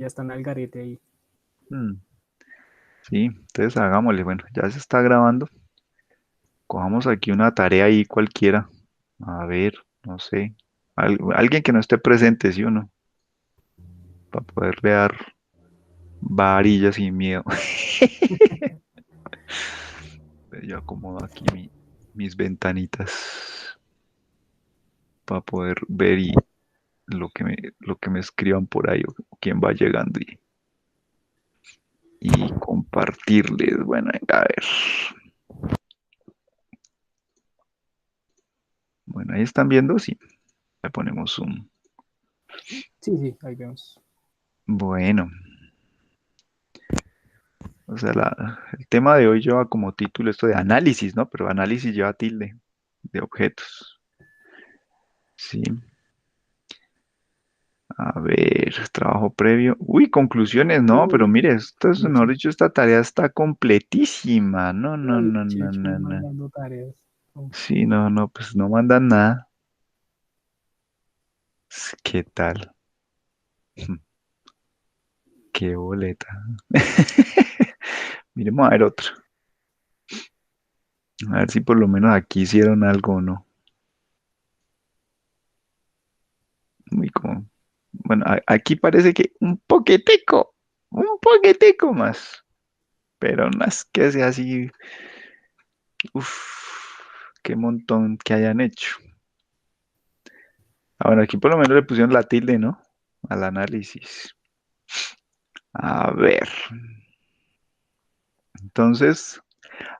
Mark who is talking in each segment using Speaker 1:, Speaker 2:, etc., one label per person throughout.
Speaker 1: ya están al garete ahí.
Speaker 2: Mm, sí, entonces hagámosle. Bueno, ya se está grabando. Cojamos aquí una tarea ahí cualquiera. A ver, no sé. Alguien que no esté presente, ¿sí o no? Para poderle dar varillas sin miedo. Yo acomodo aquí mis ventanitas para poder ver y lo que me escriban por ahí o quién va llegando y compartirles. Bueno, venga, a ver. Bueno, ahí están viendo, sí. Le ponemos zoom.
Speaker 1: Sí, sí, ahí vemos.
Speaker 2: Bueno, o sea, el tema de hoy lleva como título esto de análisis, ¿no? Pero análisis lleva tilde de objetos. Sí. A ver, trabajo previo. Uy, conclusiones, no, pero
Speaker 1: Uy,
Speaker 2: mire, esto es, mejor
Speaker 1: conclusión.
Speaker 2: dicho, esta tarea está completísima. No, no,
Speaker 1: Ay,
Speaker 2: no, no,
Speaker 1: Checho
Speaker 2: no, no.
Speaker 1: mandando tareas. Uf.
Speaker 2: Sí, no, no, pues no mandan nada. ¿Qué tal? Qué boleta. Miremos a ver otro. A ver si por lo menos aquí hicieron algo o no. Muy como. Bueno, aquí parece que un poquitico más. Pero no es que sea así. Uf, qué montón que hayan hecho. Ah, bueno, aquí por lo menos le pusieron la tilde, ¿no? Al análisis. A ver. Entonces,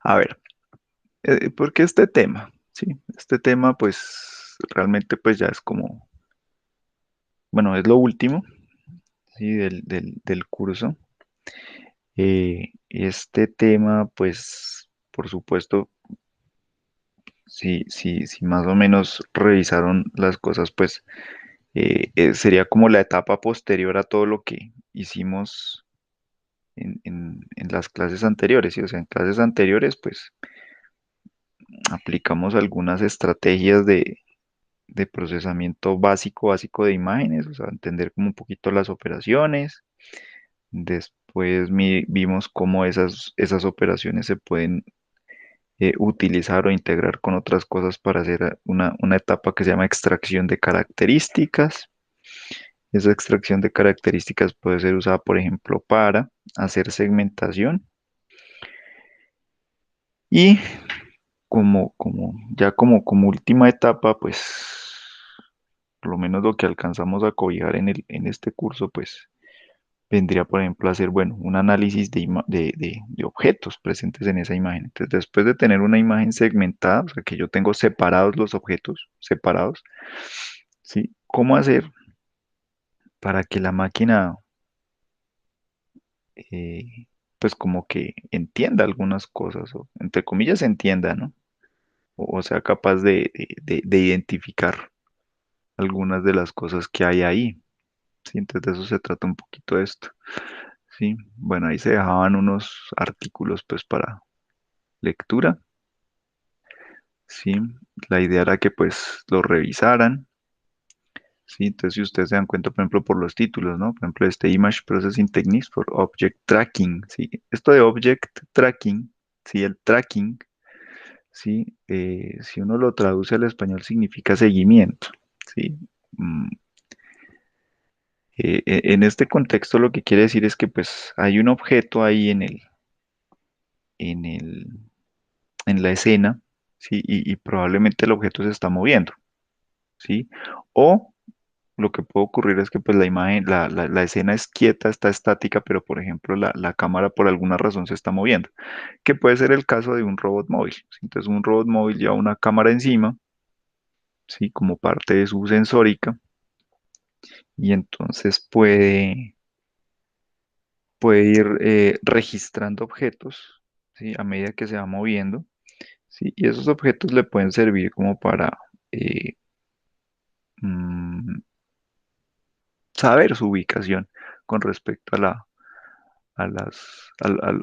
Speaker 2: a ver, ¿por qué este tema? Sí, este tema, pues, realmente, pues ya es como, bueno, es lo último, sí, del curso. Este tema, pues, por supuesto, si más o menos revisaron las cosas, pues, sería como la etapa posterior a todo lo que hicimos en las clases anteriores, ¿sí? O sea, en clases anteriores, pues, aplicamos algunas estrategias de procesamiento básico de imágenes, o sea, entender como un poquito las operaciones. Después vimos cómo esas operaciones se pueden utilizar o integrar con otras cosas para hacer una etapa que se llama extracción de características. Esa extracción de características puede ser usada, por ejemplo, para hacer segmentación y como última etapa, pues por lo menos lo que alcanzamos a cobijar en este curso, pues vendría, por ejemplo, a hacer, bueno, un análisis de objetos presentes en esa imagen. Entonces, después de tener una imagen segmentada, o sea, que yo tengo separados los objetos, separados, ¿sí? ¿Cómo hacer para que la máquina, pues como que entienda algunas cosas, o entre comillas entienda, ¿no? O sea capaz de identificar algunas de las cosas que hay ahí. Sí, entonces de eso se trata un poquito esto. Sí, bueno, ahí se dejaban unos artículos pues para lectura. Sí, la idea era que pues lo revisaran. Sí, entonces si ustedes se dan cuenta, por ejemplo, por los títulos, ¿no? Por ejemplo, este Image Processing Techniques for Object Tracking, ¿sí? Esto de Object Tracking, ¿sí? El tracking, ¿sí? Si uno lo traduce al español significa seguimiento, ¿sí? Mm, en este contexto lo que quiere decir es que pues hay un objeto ahí en el, en la escena, ¿sí? Y probablemente el objeto se está moviendo, ¿sí? O lo que puede ocurrir es que pues la imagen, la escena es quieta, está estática, pero por ejemplo la cámara por alguna razón se está moviendo, que puede ser el caso de un robot móvil, ¿sí? Entonces un robot móvil lleva una cámara encima, ¿sí? Como parte de su sensórica y entonces puede ir registrando objetos, ¿sí? A medida que se va moviendo, ¿sí? Y esos objetos le pueden servir como para eh, mm, saber su ubicación con respecto a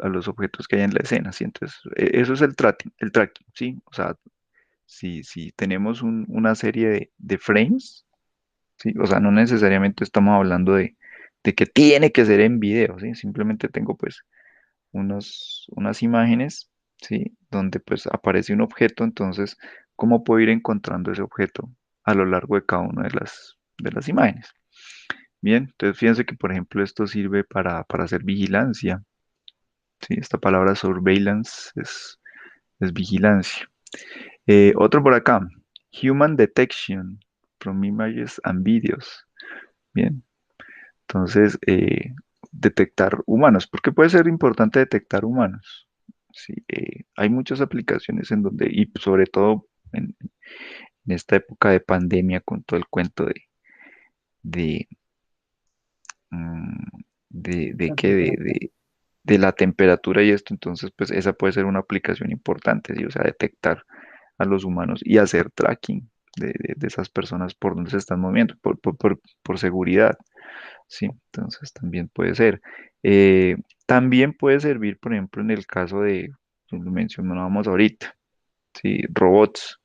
Speaker 2: los objetos que hay en la escena, ¿sí? Entonces, eso es el tracking, ¿sí? O sea, si tenemos una serie de frames, ¿sí? O sea, no necesariamente estamos hablando de de que tiene que ser en video, ¿sí? Simplemente tengo pues unas imágenes, ¿sí? Donde pues aparece un objeto, entonces, ¿cómo puedo ir encontrando ese objeto a lo largo de cada una de las imágenes? Bien, entonces fíjense que, por ejemplo, esto sirve para hacer vigilancia, ¿sí? Esta palabra surveillance es vigilancia. Otro por acá, human detection from images and videos. Bien, entonces, detectar humanos. ¿Por qué puede ser importante detectar humanos? Sí, hay muchas aplicaciones en donde, y sobre todo en esta época de pandemia, con todo el cuento de, mm, de
Speaker 1: La
Speaker 2: qué,
Speaker 1: temperatura.
Speaker 2: de la temperatura y esto, entonces, pues esa puede ser una aplicación importante, ¿sí? O sea, detectar a los humanos y hacer tracking de esas personas por donde se están moviendo, por seguridad. Sí, entonces también puede ser. También puede servir, por ejemplo, en el caso de, pues, lo mencionábamos ahorita, sí, robots,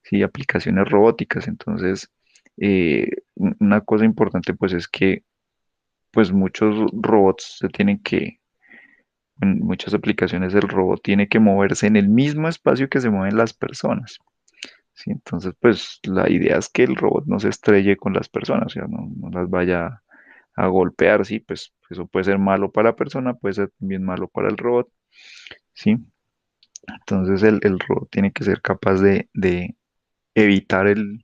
Speaker 2: sí, aplicaciones robóticas. Entonces, una cosa importante pues es que pues muchos robots se tienen que, en muchas aplicaciones el robot tiene que moverse en el mismo espacio que se mueven las personas. Sí, entonces, pues la idea es que el robot no se estrelle con las personas, o sea, no las vaya a golpear, sí, pues eso puede ser malo para la persona, puede ser también malo para el robot, sí. Entonces el robot tiene que ser capaz de evitar el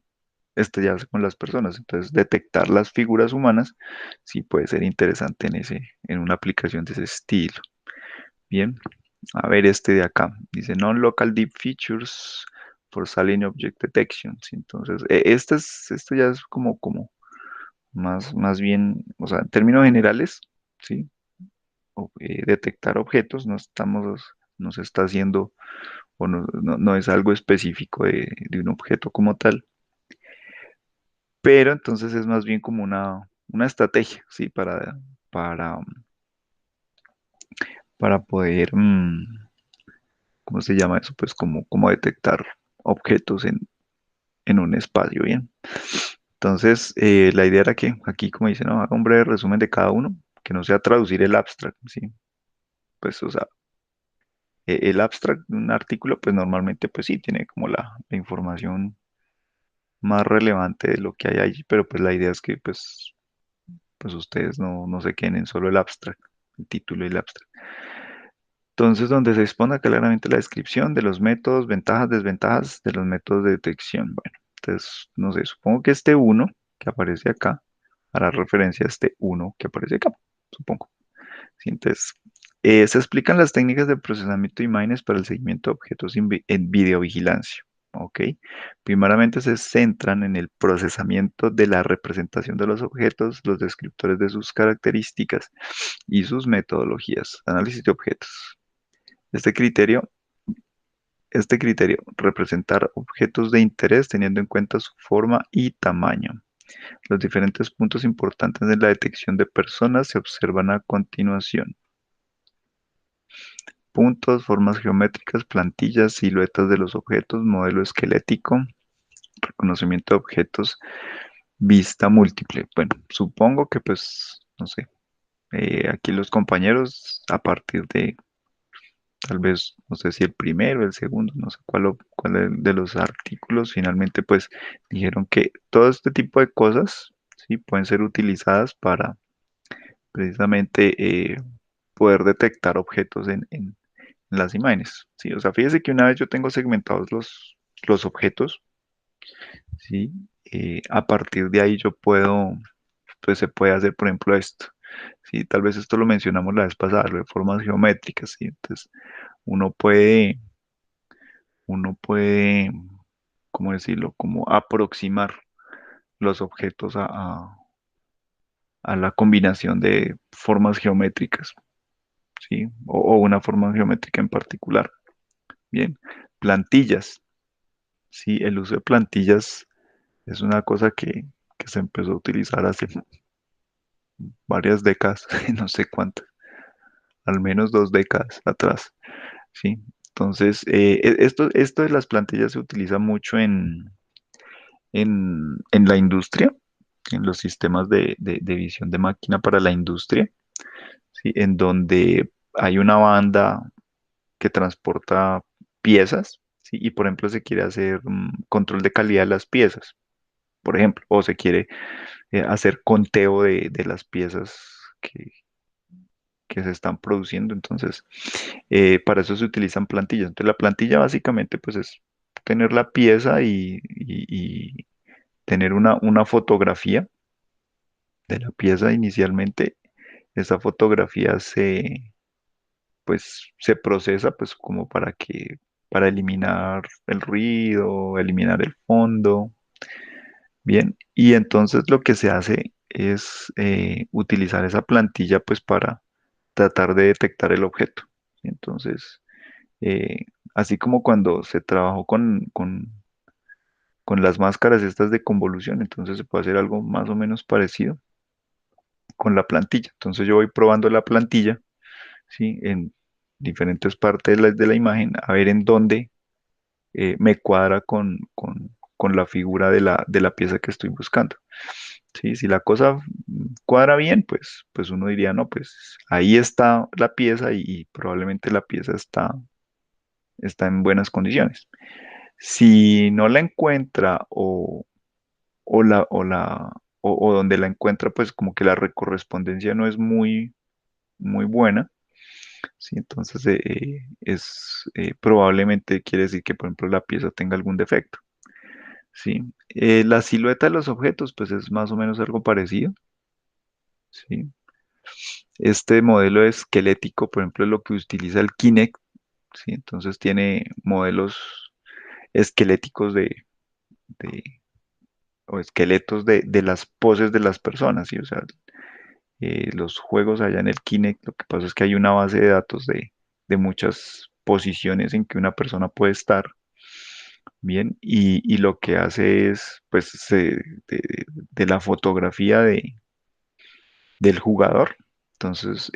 Speaker 2: estrellarse con las personas. Entonces, detectar las figuras humanas sí puede ser interesante en una aplicación de ese estilo. Bien, a ver este de acá. Dice Non-Local Deep Features for Salient Object Detection. Sí, entonces, esto ya es como más bien, o sea, en términos generales, ¿sí? Detectar objetos, no se está haciendo o no es algo específico de un objeto como tal, pero entonces es más bien como una estrategia, ¿sí? Para, para poder, ¿cómo se llama eso? Pues como detectar objetos en un espacio, ¿bien? Entonces, la idea era que aquí, como dice, no, haga un breve resumen de cada uno, que no sea traducir el abstract, ¿sí? Pues, o sea, el abstract de un artículo, pues normalmente, pues sí, tiene como la información más relevante de lo que hay allí, pero pues la idea es que, pues ustedes no se queden en solo el abstract, el título y el abstract. Entonces, donde se expone claramente la descripción de los métodos, ventajas, desventajas de los métodos de detección. Bueno, entonces, no sé, supongo que este uno que aparece acá hará referencia a este uno que aparece acá, supongo. Sí, entonces, se explican las técnicas de procesamiento de imágenes para el seguimiento de objetos en videovigilancia. ¿Ok? Primeramente se centran en el procesamiento de la representación de los objetos, los descriptores de sus características y sus metodologías. Análisis de objetos. Este criterio, este criterio, representar objetos de interés teniendo en cuenta su forma y tamaño. Los diferentes puntos importantes de la detección de personas se observan a continuación. Puntos, formas geométricas, plantillas, siluetas de los objetos, modelo esquelético, reconocimiento de objetos, vista múltiple. Bueno, supongo que pues, no sé, aquí los compañeros a partir de tal vez, no sé si el primero, el segundo, no sé de los artículos, finalmente pues dijeron que todo este tipo de cosas, sí, pueden ser utilizadas para precisamente poder detectar objetos en las imágenes, sí. O sea, fíjese que una vez yo tengo segmentados los objetos, sí, a partir de ahí yo puedo, pues se puede hacer, por ejemplo, esto, sí, tal vez esto lo mencionamos la vez pasada, lo de formas geométricas, sí, entonces uno puede uno puede, ¿cómo decirlo? Como aproximar los objetos a la combinación de formas geométricas, ¿sí? O una forma geométrica en particular. Bien, plantillas, ¿sí? El uso de plantillas es una cosa que se empezó a utilizar hace varias décadas, no sé cuántas, al menos 2 décadas atrás, ¿sí? Entonces, esto de las plantillas se utiliza mucho en la industria. en los sistemas de visión de máquina para la industria, ¿sí? En donde hay una banda que transporta piezas, ¿sí? Y por ejemplo se quiere hacer control de calidad de las piezas, por ejemplo, o se quiere hacer conteo de las piezas que se están produciendo. Entonces, para eso se utilizan plantillas. Entonces, la plantilla básicamente pues es tener la pieza y tener una fotografía de la pieza inicialmente. Esa fotografía pues, se procesa pues como para eliminar el ruido, eliminar el fondo. Bien, y entonces lo que se hace es utilizar esa plantilla pues para tratar de detectar el objeto. Entonces, eh, así como cuando se trabajó con las máscaras estas de convolución, entonces se puede hacer algo más o menos parecido con la plantilla. Entonces yo voy probando la plantilla, ¿sí? En diferentes partes de la imagen, a ver en dónde me cuadra con la figura de la pieza que estoy buscando. ¿Sí? Si la cosa cuadra bien, pues uno diría, no, pues ahí está la pieza y probablemente la pieza está en buenas condiciones. Si no la encuentra o la, o la, o donde la encuentra, pues como que la recorrespondencia no es muy buena, ¿sí? Entonces probablemente quiere decir que, por ejemplo, la pieza tenga algún defecto, ¿sí? La silueta de los objetos, pues es más o menos algo parecido, ¿sí? Este modelo esquelético, por ejemplo, es lo que utiliza el Kinect, ¿sí? Entonces tiene modelos esqueléticos de- o esqueletos de las poses de las personas, ¿sí? O sea, los juegos allá en el Kinect, lo que pasa es que hay una base de datos de muchas posiciones en que una persona puede estar, bien, y lo que hace es, pues, de la fotografía del jugador. Entonces,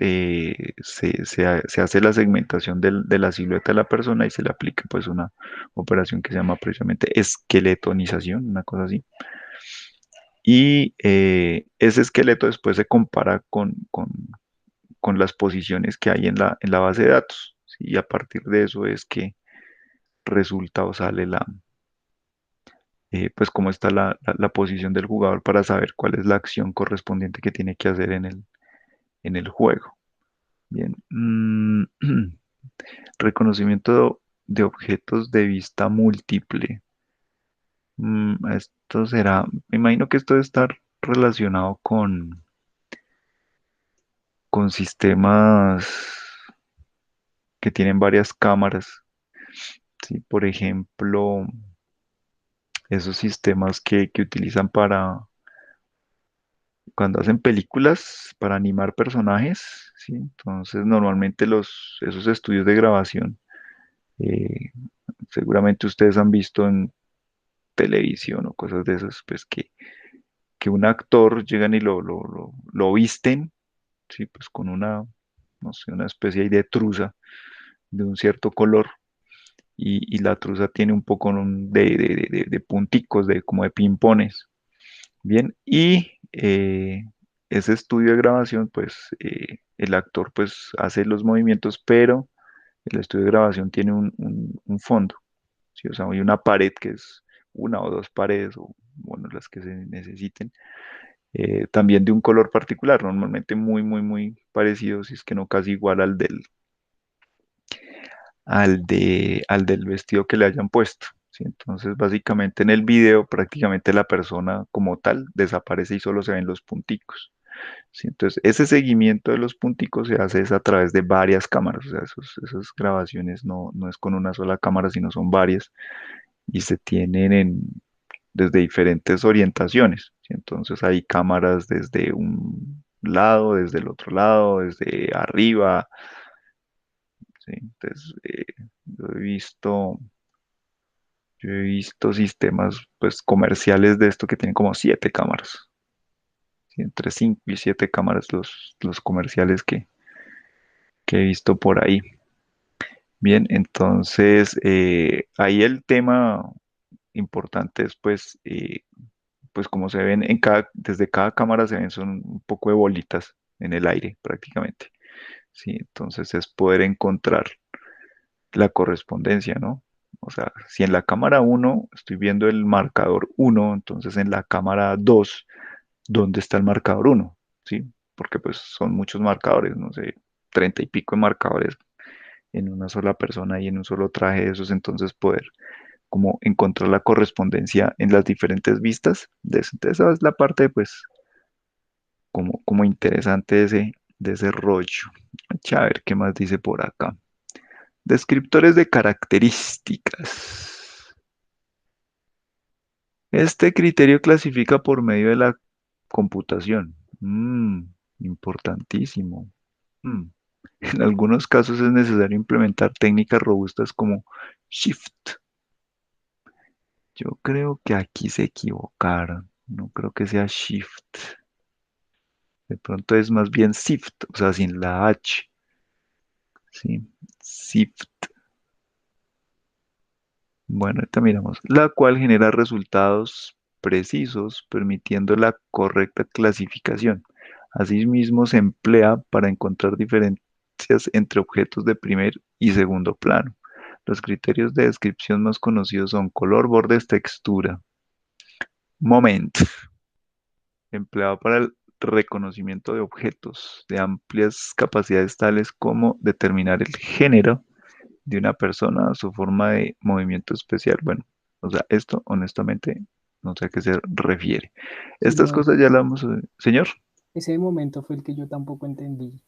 Speaker 2: se hace la segmentación de la silueta de la persona y se le aplica pues una operación que se llama precisamente esqueletonización, una cosa así. Y ese esqueleto después se compara con las posiciones que hay en la base de datos, ¿sí? Y a partir de eso es que resulta o sale pues cómo está la posición del jugador para saber cuál es la acción correspondiente que tiene que hacer en el juego. Bien. Reconocimiento de objetos de vista múltiple. Esto será, me imagino que esto debe estar relacionado con sistemas que tienen varias cámaras. ¿Sí? Por ejemplo, esos sistemas que utilizan para cuando hacen películas, para animar personajes. ¿Sí? Entonces, normalmente esos estudios de grabación, eh, seguramente ustedes han visto en televisión o cosas de esas, pues que un actor llegan y lo visten, sí, pues con una, no sé, una especie ahí de truza de un cierto color y la truza tiene un poco de punticos, como de pimpones, bien, y ese estudio de grabación, pues el actor pues hace los movimientos, pero el estudio de grabación tiene un fondo, ¿sí? O sea, hay una pared que es una o dos paredes, o bueno, las que se necesiten, también de un color particular, normalmente muy parecido, si es que no casi igual al del vestido que le hayan puesto. ¿Sí? Entonces, básicamente en el video, prácticamente la persona como tal desaparece y solo se ven los punticos. ¿Sí? Entonces, ese seguimiento de los punticos se hace es a través de varias cámaras, o sea, esas grabaciones no es con una sola cámara, sino son varias y se tienen desde diferentes orientaciones. ¿Sí? Entonces hay cámaras desde un lado, desde el otro lado, desde arriba. ¿Sí? Entonces, yo he visto sistemas pues comerciales de esto que tienen como 7 cámaras. ¿Sí? Entre 5 y 7 cámaras los comerciales que he visto por ahí. Bien, entonces ahí el tema importante es pues pues como se ven en cada, desde cada cámara se ven son un poco de bolitas en el aire prácticamente. Sí, entonces es poder encontrar la correspondencia, ¿no? O sea, si en la cámara uno estoy viendo el marcador uno, entonces en la cámara 2, ¿dónde está el marcador uno? ¿Sí? Porque pues son muchos marcadores, no sé, 30 y pico de marcadores en una sola persona y en un solo traje de esos, entonces poder como encontrar la correspondencia en las diferentes vistas de eso. Entonces esa es la parte pues como interesante de ese rollo. A ver qué más dice por acá. Descriptores de características. Este criterio clasifica por medio de la computación. Importantísimo. Mm. En algunos casos es necesario implementar técnicas robustas como Shift. Yo creo que aquí se equivocaron. No creo que sea Shift. De pronto es más bien Sift, o sea, sin la H. Sí, Sift. Bueno, ahorita miramos. La cual genera resultados precisos, permitiendo la correcta clasificación. Asimismo, se emplea para encontrar diferencias entre objetos de primer y segundo plano. Los criterios de descripción más conocidos son color, bordes, textura. Moment, empleado para el reconocimiento de objetos de amplias capacidades tales como determinar el género de una persona, su forma de movimiento especial. Bueno, o sea, esto honestamente no sé a qué se refiere.
Speaker 1: Sí,
Speaker 2: Estas
Speaker 1: no,
Speaker 2: cosas ya las hemos... Señor,
Speaker 1: ese momento fue el que yo tampoco entendí.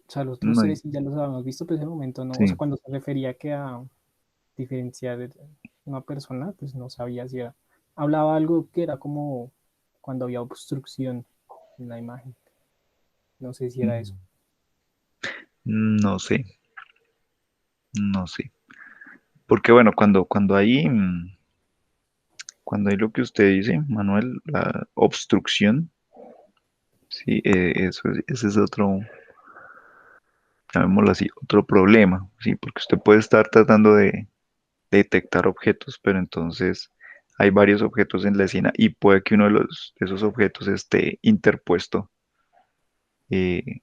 Speaker 1: O sea, los otros
Speaker 2: no,
Speaker 1: tres sí ya los habíamos visto, pero ese momento no. O sea,
Speaker 2: sí.
Speaker 1: cuando se refería que a diferenciar una persona, pues no sabía si era. Hablaba algo que era como cuando había obstrucción en la imagen. No sé si era eso.
Speaker 2: No sé, no sé. Porque bueno, cuando hay lo que usted dice, Manuel, la obstrucción, sí, ese es otro, llamémoslo así, otro problema, sí, porque usted puede estar tratando de detectar objetos, pero entonces hay varios objetos en la escena y puede que uno de esos objetos esté interpuesto eh,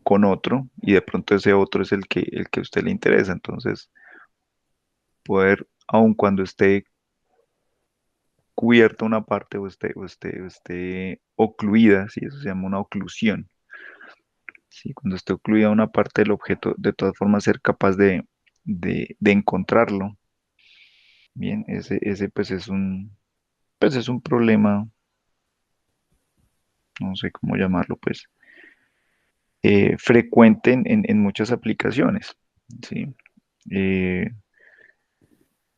Speaker 2: con otro y de pronto ese otro es el que a usted le interesa. Entonces, poder, aun cuando esté cubierta una parte o esté ocluida, ¿sí? Eso se llama una oclusión. ¿Sí? Cuando esté ocluida una parte del objeto, de todas formas ser capaz de encontrarlo. Bien, ese pues es un problema, no sé cómo llamarlo, pues, frecuente en muchas aplicaciones, ¿sí? Eh,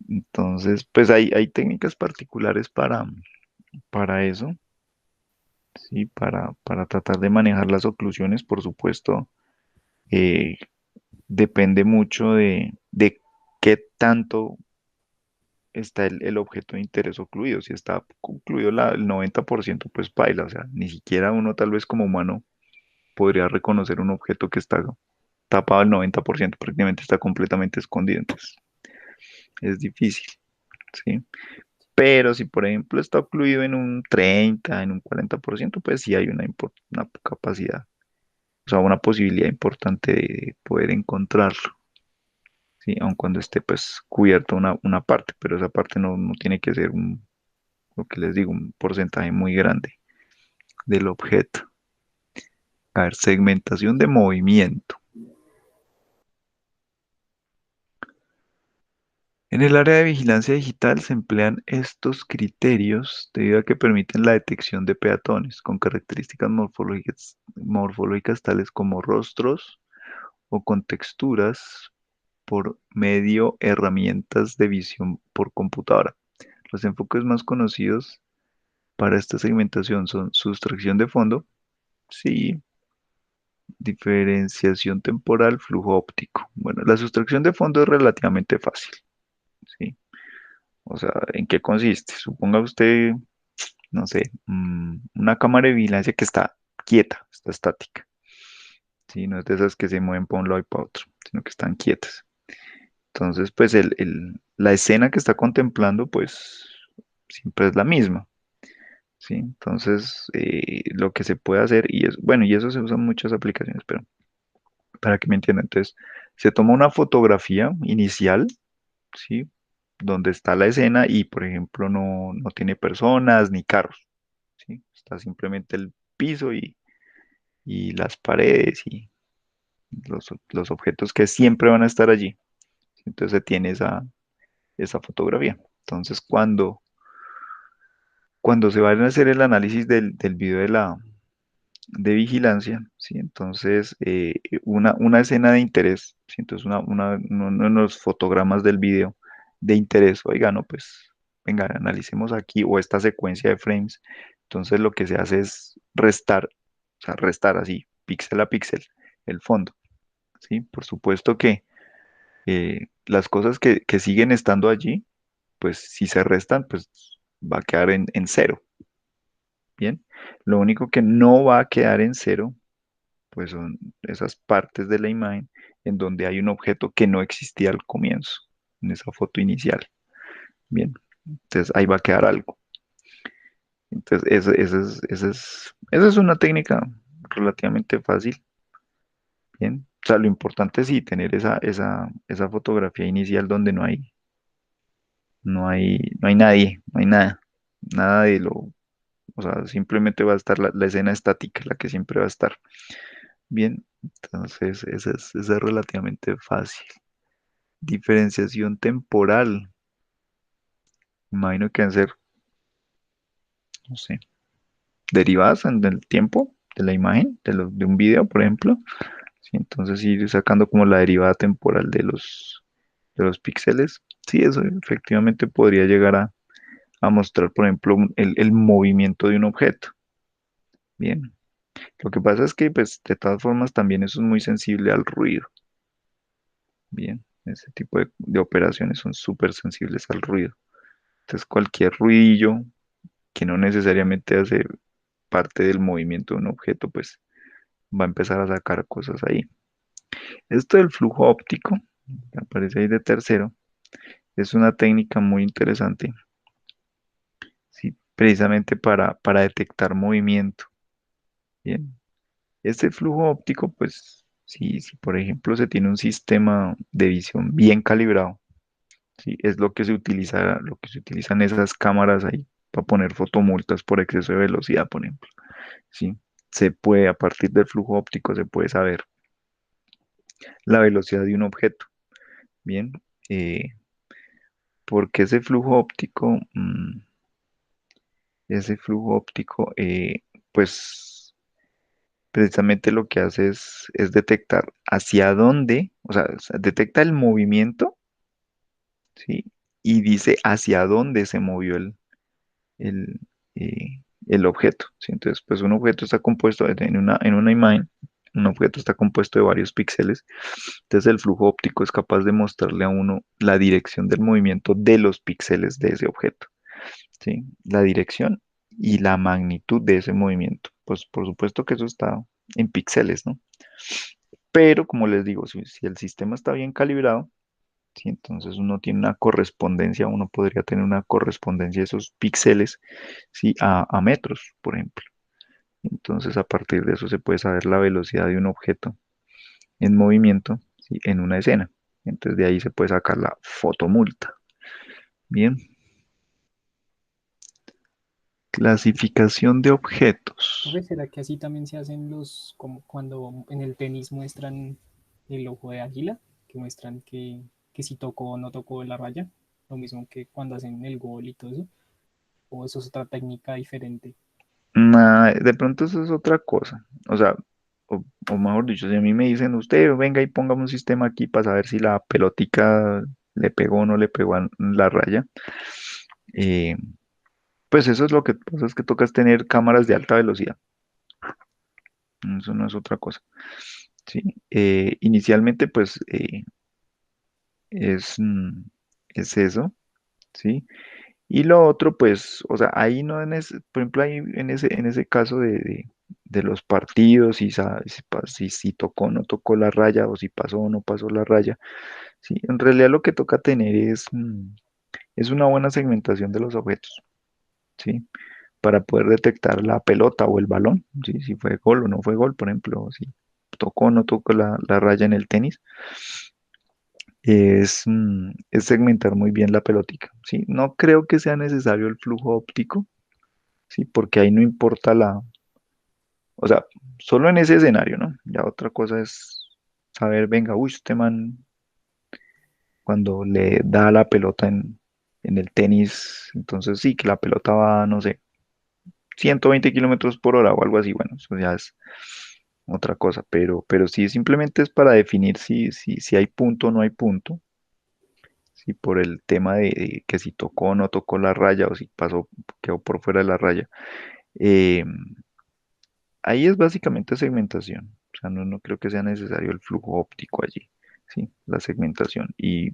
Speaker 2: entonces, pues hay técnicas particulares para eso, ¿sí? Para tratar de manejar las oclusiones, por supuesto, eh, depende mucho de qué tanto está el objeto de interés ocluido. Si está ocluido el 90%, pues paila, o sea, ni siquiera uno tal vez como humano podría reconocer un objeto que está tapado al 90%, prácticamente está completamente escondido, entonces es difícil, ¿sí? Pero si, por ejemplo, está ocluido en un 30, en un 40%, pues sí hay una capacidad, o sea, una posibilidad importante de poder encontrarlo, ¿sí? Aun cuando esté, pues, cubierto una parte, pero esa parte no tiene que ser lo que les digo, un porcentaje muy grande del objeto. A ver, segmentación de movimiento. En el área de vigilancia digital se emplean estos criterios debido a que permiten la detección de peatones con características morfológicas tales como rostros o con texturas por medio herramientas de visión por computadora. Los enfoques más conocidos para esta segmentación son sustracción de fondo, sí, diferenciación temporal, flujo óptico. Bueno, la sustracción de fondo es relativamente fácil, ¿sí? O sea, ¿en qué consiste? Suponga usted, no sé, una cámara de vigilancia que está quieta, está estática. Sí, no es de esas que se mueven para un lado y para otro, sino que están quietas. Entonces, pues la escena que está contemplando, pues siempre es la misma, ¿sí? Entonces, lo que se puede hacer, y es, bueno, y eso se usa en muchas aplicaciones, pero para que me entiendan, entonces, se toma una fotografía inicial, ¿sí? Donde está la escena y, por ejemplo, no tiene personas ni carros, ¿sí? Está simplemente el piso y las paredes y los objetos que siempre van a estar allí. Entonces se tiene esa fotografía. Entonces, cuando se va a hacer el análisis del video de vigilancia, ¿sí? Entonces, una escena de interés, ¿sí? Entonces, uno de los fotogramas del video de interés, oiga, no, pues, venga, analicemos aquí, o esta secuencia de frames. Entonces, lo que se hace es restar, o sea, restar así, píxel a píxel, el fondo, ¿sí? Por supuesto que las cosas que siguen estando allí, pues, si se restan, pues, va a quedar en cero, ¿bien? Lo único que no va a quedar en cero pues son esas partes de la imagen en donde hay un objeto que no existía al comienzo, en esa foto inicial. Bien, entonces ahí va a quedar algo. Entonces, esa es una técnica relativamente fácil. Bien, o sea, lo importante es sí tener esa fotografía inicial donde no hay nadie, no hay nada, nada de lo, o sea, simplemente va a estar la escena estática, la que siempre va a estar. Bien, entonces esa es relativamente fácil. Diferenciación temporal. Imagino que van a ser, no sé, derivadas en el tiempo de la imagen, de un video, por ejemplo. Sí, entonces ir sacando como la derivada temporal de los píxeles. Sí, eso efectivamente podría llegar a mostrar, por ejemplo, el movimiento de un objeto. Bien. Lo que pasa es que, pues, de todas formas, también eso es muy sensible al ruido. Bien. Ese tipo de operaciones son súper sensibles al ruido. Entonces, cualquier ruidillo que no necesariamente hace parte del movimiento de un objeto, pues va a empezar a sacar cosas ahí. Esto del flujo óptico, que aparece ahí de tercero, es una técnica muy interesante, ¿sí? Precisamente para detectar movimiento. Bien, este flujo óptico, pues, si por ejemplo se tiene un sistema de visión bien calibrado, ¿sí? Es lo que se utilizan esas cámaras ahí para poner fotomultas por exceso de velocidad, por ejemplo, ¿sí? Se puede, a partir del flujo óptico, se puede saber la velocidad de un objeto. Bien, eh, porque ese flujo óptico, pues precisamente lo que hace es detectar hacia dónde, o sea, detecta el movimiento, ¿sí? Y dice hacia dónde se movió el, el objeto, ¿sí? Entonces, pues un objeto está compuesto en una imagen, un objeto está compuesto de varios píxeles, entonces el flujo óptico es capaz de mostrarle a uno la dirección del movimiento de los píxeles de ese objeto, ¿sí? La dirección y la magnitud de ese movimiento. Pues por supuesto que eso está en píxeles, ¿no? Pero como les digo, si el sistema está bien calibrado, ¿sí? Entonces uno tiene una correspondencia, uno podría tener una correspondencia de esos píxeles, ¿sí? A metros, por ejemplo. Entonces a partir de eso se puede saber la velocidad de un objeto en movimiento, ¿sí? En una escena. Entonces de ahí se puede sacar la fotomulta. Bien, clasificación de objetos.
Speaker 1: Profe, ¿será que así también se hacen los, como cuando en el tenis muestran el ojo de águila, que muestran que si tocó o no tocó la raya? Lo mismo que cuando hacen el gol y todo eso. O eso es otra técnica diferente.
Speaker 2: De pronto eso es otra cosa. O sea, o mejor dicho, si a mí me dicen, usted venga y póngame un sistema aquí para saber si la pelotica le pegó o no le pegó a la raya, eh, pues eso es lo que pasa, es que tocas tener cámaras de alta velocidad. Eso no es otra cosa. ¿Sí? Inicialmente, pues es, es eso, ¿sí? Y lo otro, pues, o sea, ahí no en ese, por ejemplo, ahí en ese caso de los partidos, si tocó o no tocó la raya, o si pasó o no pasó la raya, sí, en realidad lo que toca tener es una buena segmentación de los objetos, ¿sí? Para poder detectar la pelota o el balón, ¿sí? Si fue gol o no fue gol, por ejemplo, si tocó o no tocó la raya en el tenis, es segmentar muy bien la pelótica, ¿sí? No creo que sea necesario el flujo óptico, ¿sí? Porque ahí no importa o sea, solo en ese escenario, ¿no? Ya otra cosa es saber, venga, uy, este man cuando le da la pelota en el tenis, entonces sí, que la pelota va, no sé, 120 kilómetros por hora o algo así, bueno, eso ya es otra cosa, pero sí simplemente es para definir si hay punto o no hay punto, si por el tema de que si tocó o no tocó la raya o si pasó, quedó por fuera de la raya. Eh, Ahí es básicamente segmentación, o sea, no creo que sea necesario el flujo óptico allí, sí, la segmentación. Y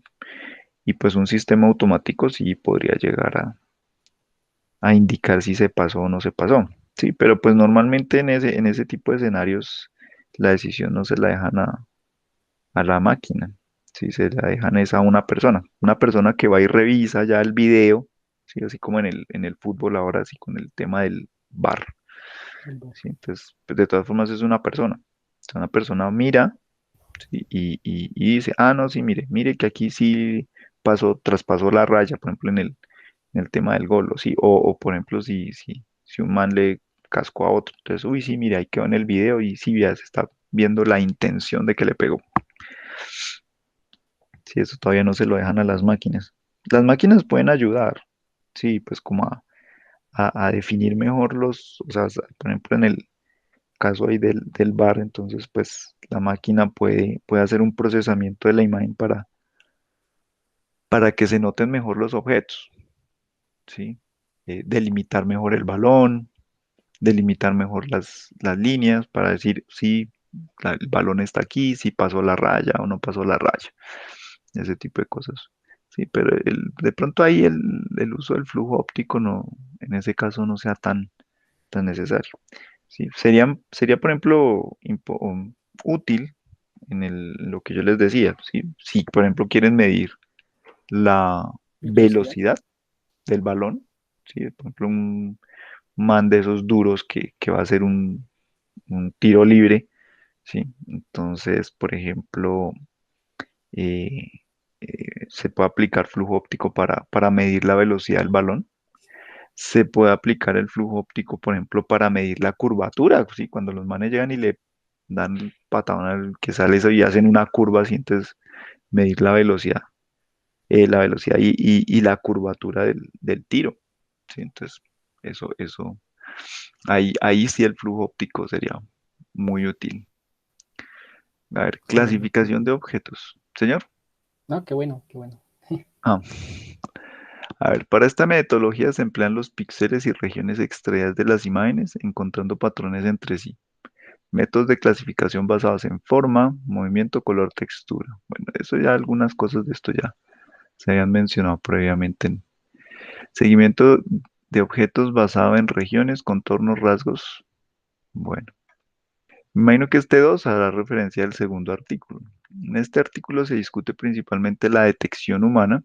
Speaker 2: pues un sistema automático sí podría llegar a indicar si se pasó o no se pasó. Sí, pero pues normalmente en ese tipo de escenarios la decisión no se la dejan a la máquina, sí, se la dejan es a una persona que va y revisa ya el video, sí, así como en el fútbol ahora, así con el tema del VAR, sí, entonces pues, de todas formas es una persona. O sea, una persona mira, sí, y dice, ah, no, sí, mire que aquí sí traspasó la raya, por ejemplo, en el tema del gol, o, sí, o por ejemplo, si un man le cascó a otro, entonces, uy, sí, mire, ahí quedó en el video y sí, ya se está viendo la intención de que le pegó. Sí, eso todavía no se lo dejan a las máquinas. Las máquinas pueden ayudar, sí, pues como a definir mejor o sea, por ejemplo, en el caso ahí del bar, entonces, pues la máquina puede hacer un procesamiento de la imagen para que se noten mejor los objetos, ¿sí? Delimitar mejor el balón, delimitar mejor las líneas para decir si el balón está aquí, si pasó la raya o no pasó la raya, ese tipo de cosas. Sí, pero de pronto ahí el uso del flujo óptico no, en ese caso no sea tan necesario. Sí, sería, por ejemplo, útil en lo que yo les decía, ¿sí? Si, por ejemplo, quieren medir la
Speaker 1: Velocidad.
Speaker 2: velocidad del balón, ¿sí? Por ejemplo, un man de esos duros que va a hacer un tiro libre, ¿sí? Entonces, por ejemplo, eh, se puede aplicar flujo óptico para medir la velocidad del balón. Se puede aplicar el flujo óptico, por ejemplo, para medir la curvatura, ¿sí? Cuando los manes llegan y le dan el patadón al que sale eso y hacen una curva así, entonces medir la velocidad y la curvatura del tiro, ¿sí? Entonces, eso, ahí sí el flujo óptico sería muy útil. A ver,
Speaker 1: Qué bueno, qué
Speaker 2: clasificación
Speaker 1: bueno.
Speaker 2: de objetos. Señor.
Speaker 1: No, qué bueno, qué bueno.
Speaker 2: Ah, a ver, para esta metodología se emplean los píxeles y regiones extraídas de las imágenes, encontrando patrones entre sí. Métodos de clasificación basados en forma, movimiento, color, textura. Bueno, eso ya algunas cosas de esto ya se habían mencionado previamente. Seguimiento de objetos basado en regiones, contornos, rasgos. Bueno, me imagino que este 2 hará referencia al segundo artículo. En este artículo se discute principalmente la detección humana,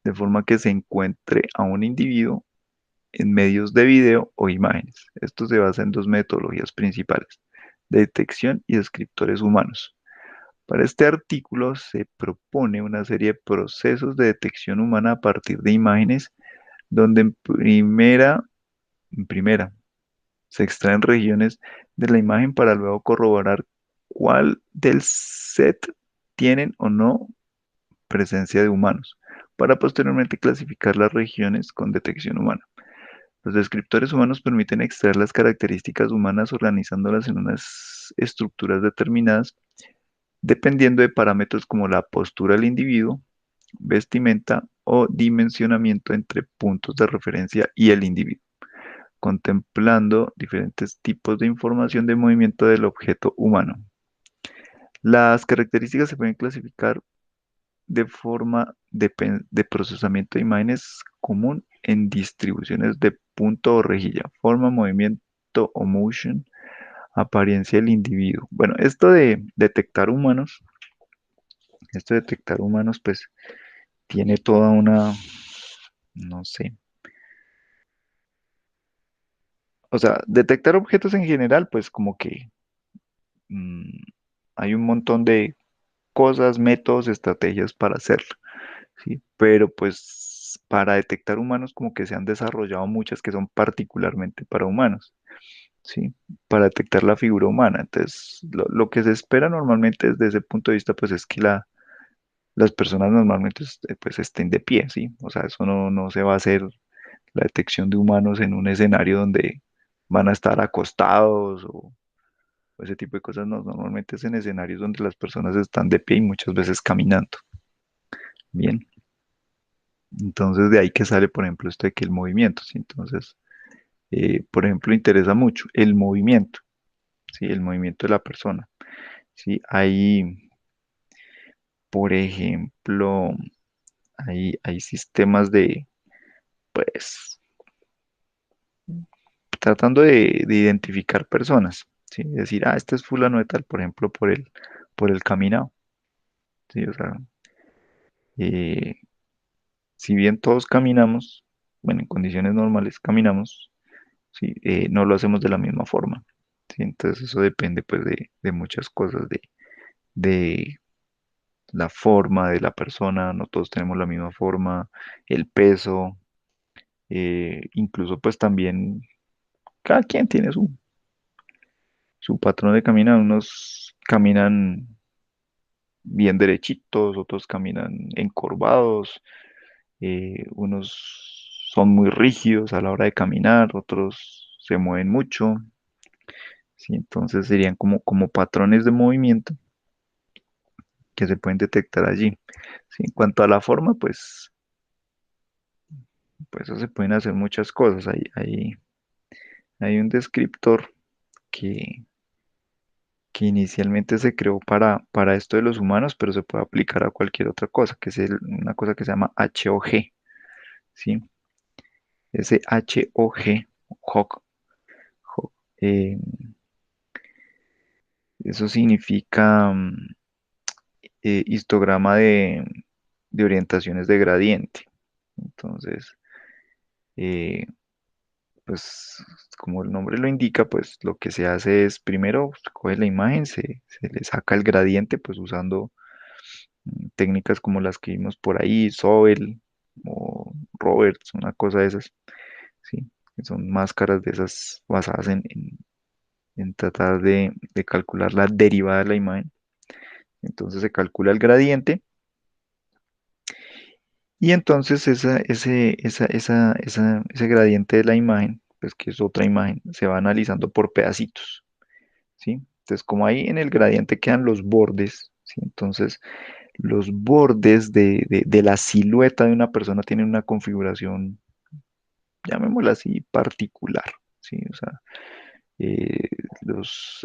Speaker 2: de forma que se encuentre a un individuo en medios de video o imágenes. Esto se basa en dos metodologías principales, detección y descriptores humanos. Para este artículo se propone una serie de procesos de detección humana a partir de imágenes donde en primera se extraen regiones de la imagen para luego corroborar cuál del set tienen o no presencia de humanos, para posteriormente clasificar las regiones con detección humana. Los descriptores humanos permiten extraer las características humanas organizándolas en unas estructuras determinadas dependiendo de parámetros como la postura del individuo, vestimenta o dimensionamiento entre puntos de referencia y el individuo, contemplando diferentes tipos de información de movimiento del objeto humano. Las características se pueden clasificar de forma de procesamiento de imágenes común en distribuciones de punto o rejilla, forma, movimiento o motion, apariencia del individuo. Bueno, esto de detectar humanos, pues tiene toda una, no sé, o sea, detectar objetos en general, pues como que mm, hay un montón de cosas, métodos, estrategias para hacerlo, ¿sí? Pero pues para detectar humanos como que se han desarrollado muchas que son particularmente para humanos, ¿sí? Para detectar la figura humana. Entonces, lo que se espera normalmente desde ese punto de vista, pues es que las personas normalmente pues estén de pie, ¿sí? O sea, eso no se va a hacer la detección de humanos en un escenario donde van a estar acostados o ese tipo de cosas, no, normalmente es en escenarios donde las personas están de pie y muchas veces caminando. Bien, entonces de ahí que sale, por ejemplo, esto de que el movimiento, ¿sí? Entonces, por ejemplo, interesa mucho el movimiento, ¿sí? El movimiento de la persona, ¿sí? Hay, por ejemplo, hay sistemas de, pues, tratando de identificar personas, ¿sí? Decir, ah, este es fulano de tal, por ejemplo, por el caminado, ¿sí? O sea, eh, si bien todos caminamos, bueno, en condiciones normales caminamos, ¿sí? No lo hacemos de la misma forma, ¿sí? Entonces eso depende pues de muchas cosas, de la forma de la persona, no todos tenemos la misma forma, el peso, incluso pues también cada quien tiene su patrón de caminar, unos caminan bien derechitos, otros caminan encorvados, unos son muy rígidos a la hora de caminar, otros se mueven mucho, ¿sí? Entonces serían como patrones de movimiento que se pueden detectar allí. ¿Sí? En cuanto a la forma, pues eso se pueden hacer muchas cosas. Hay un descriptor que, que inicialmente se creó para esto de los humanos, pero se puede aplicar a cualquier otra cosa, que es una cosa que se llama HOG, ¿sí? Ese HOG, HOG, HOG, eh, eso significa histograma de orientaciones de gradiente. Entonces, eh, pues como el nombre lo indica, pues lo que se hace es primero se coge la imagen, se le saca el gradiente, pues usando técnicas como las que vimos por ahí, Sobel o Roberts, una cosa de esas, ¿sí? Que son máscaras de esas basadas en tratar de calcular la derivada de la imagen. Entonces se calcula el gradiente y entonces ese gradiente de la imagen, pues que es otra imagen, se va analizando por pedacitos. ¿Sí? Entonces, como ahí en el gradiente quedan los bordes, ¿sí? Entonces, los bordes de la silueta de una persona tienen una configuración, llamémosla así, particular, ¿sí? O sea, eh,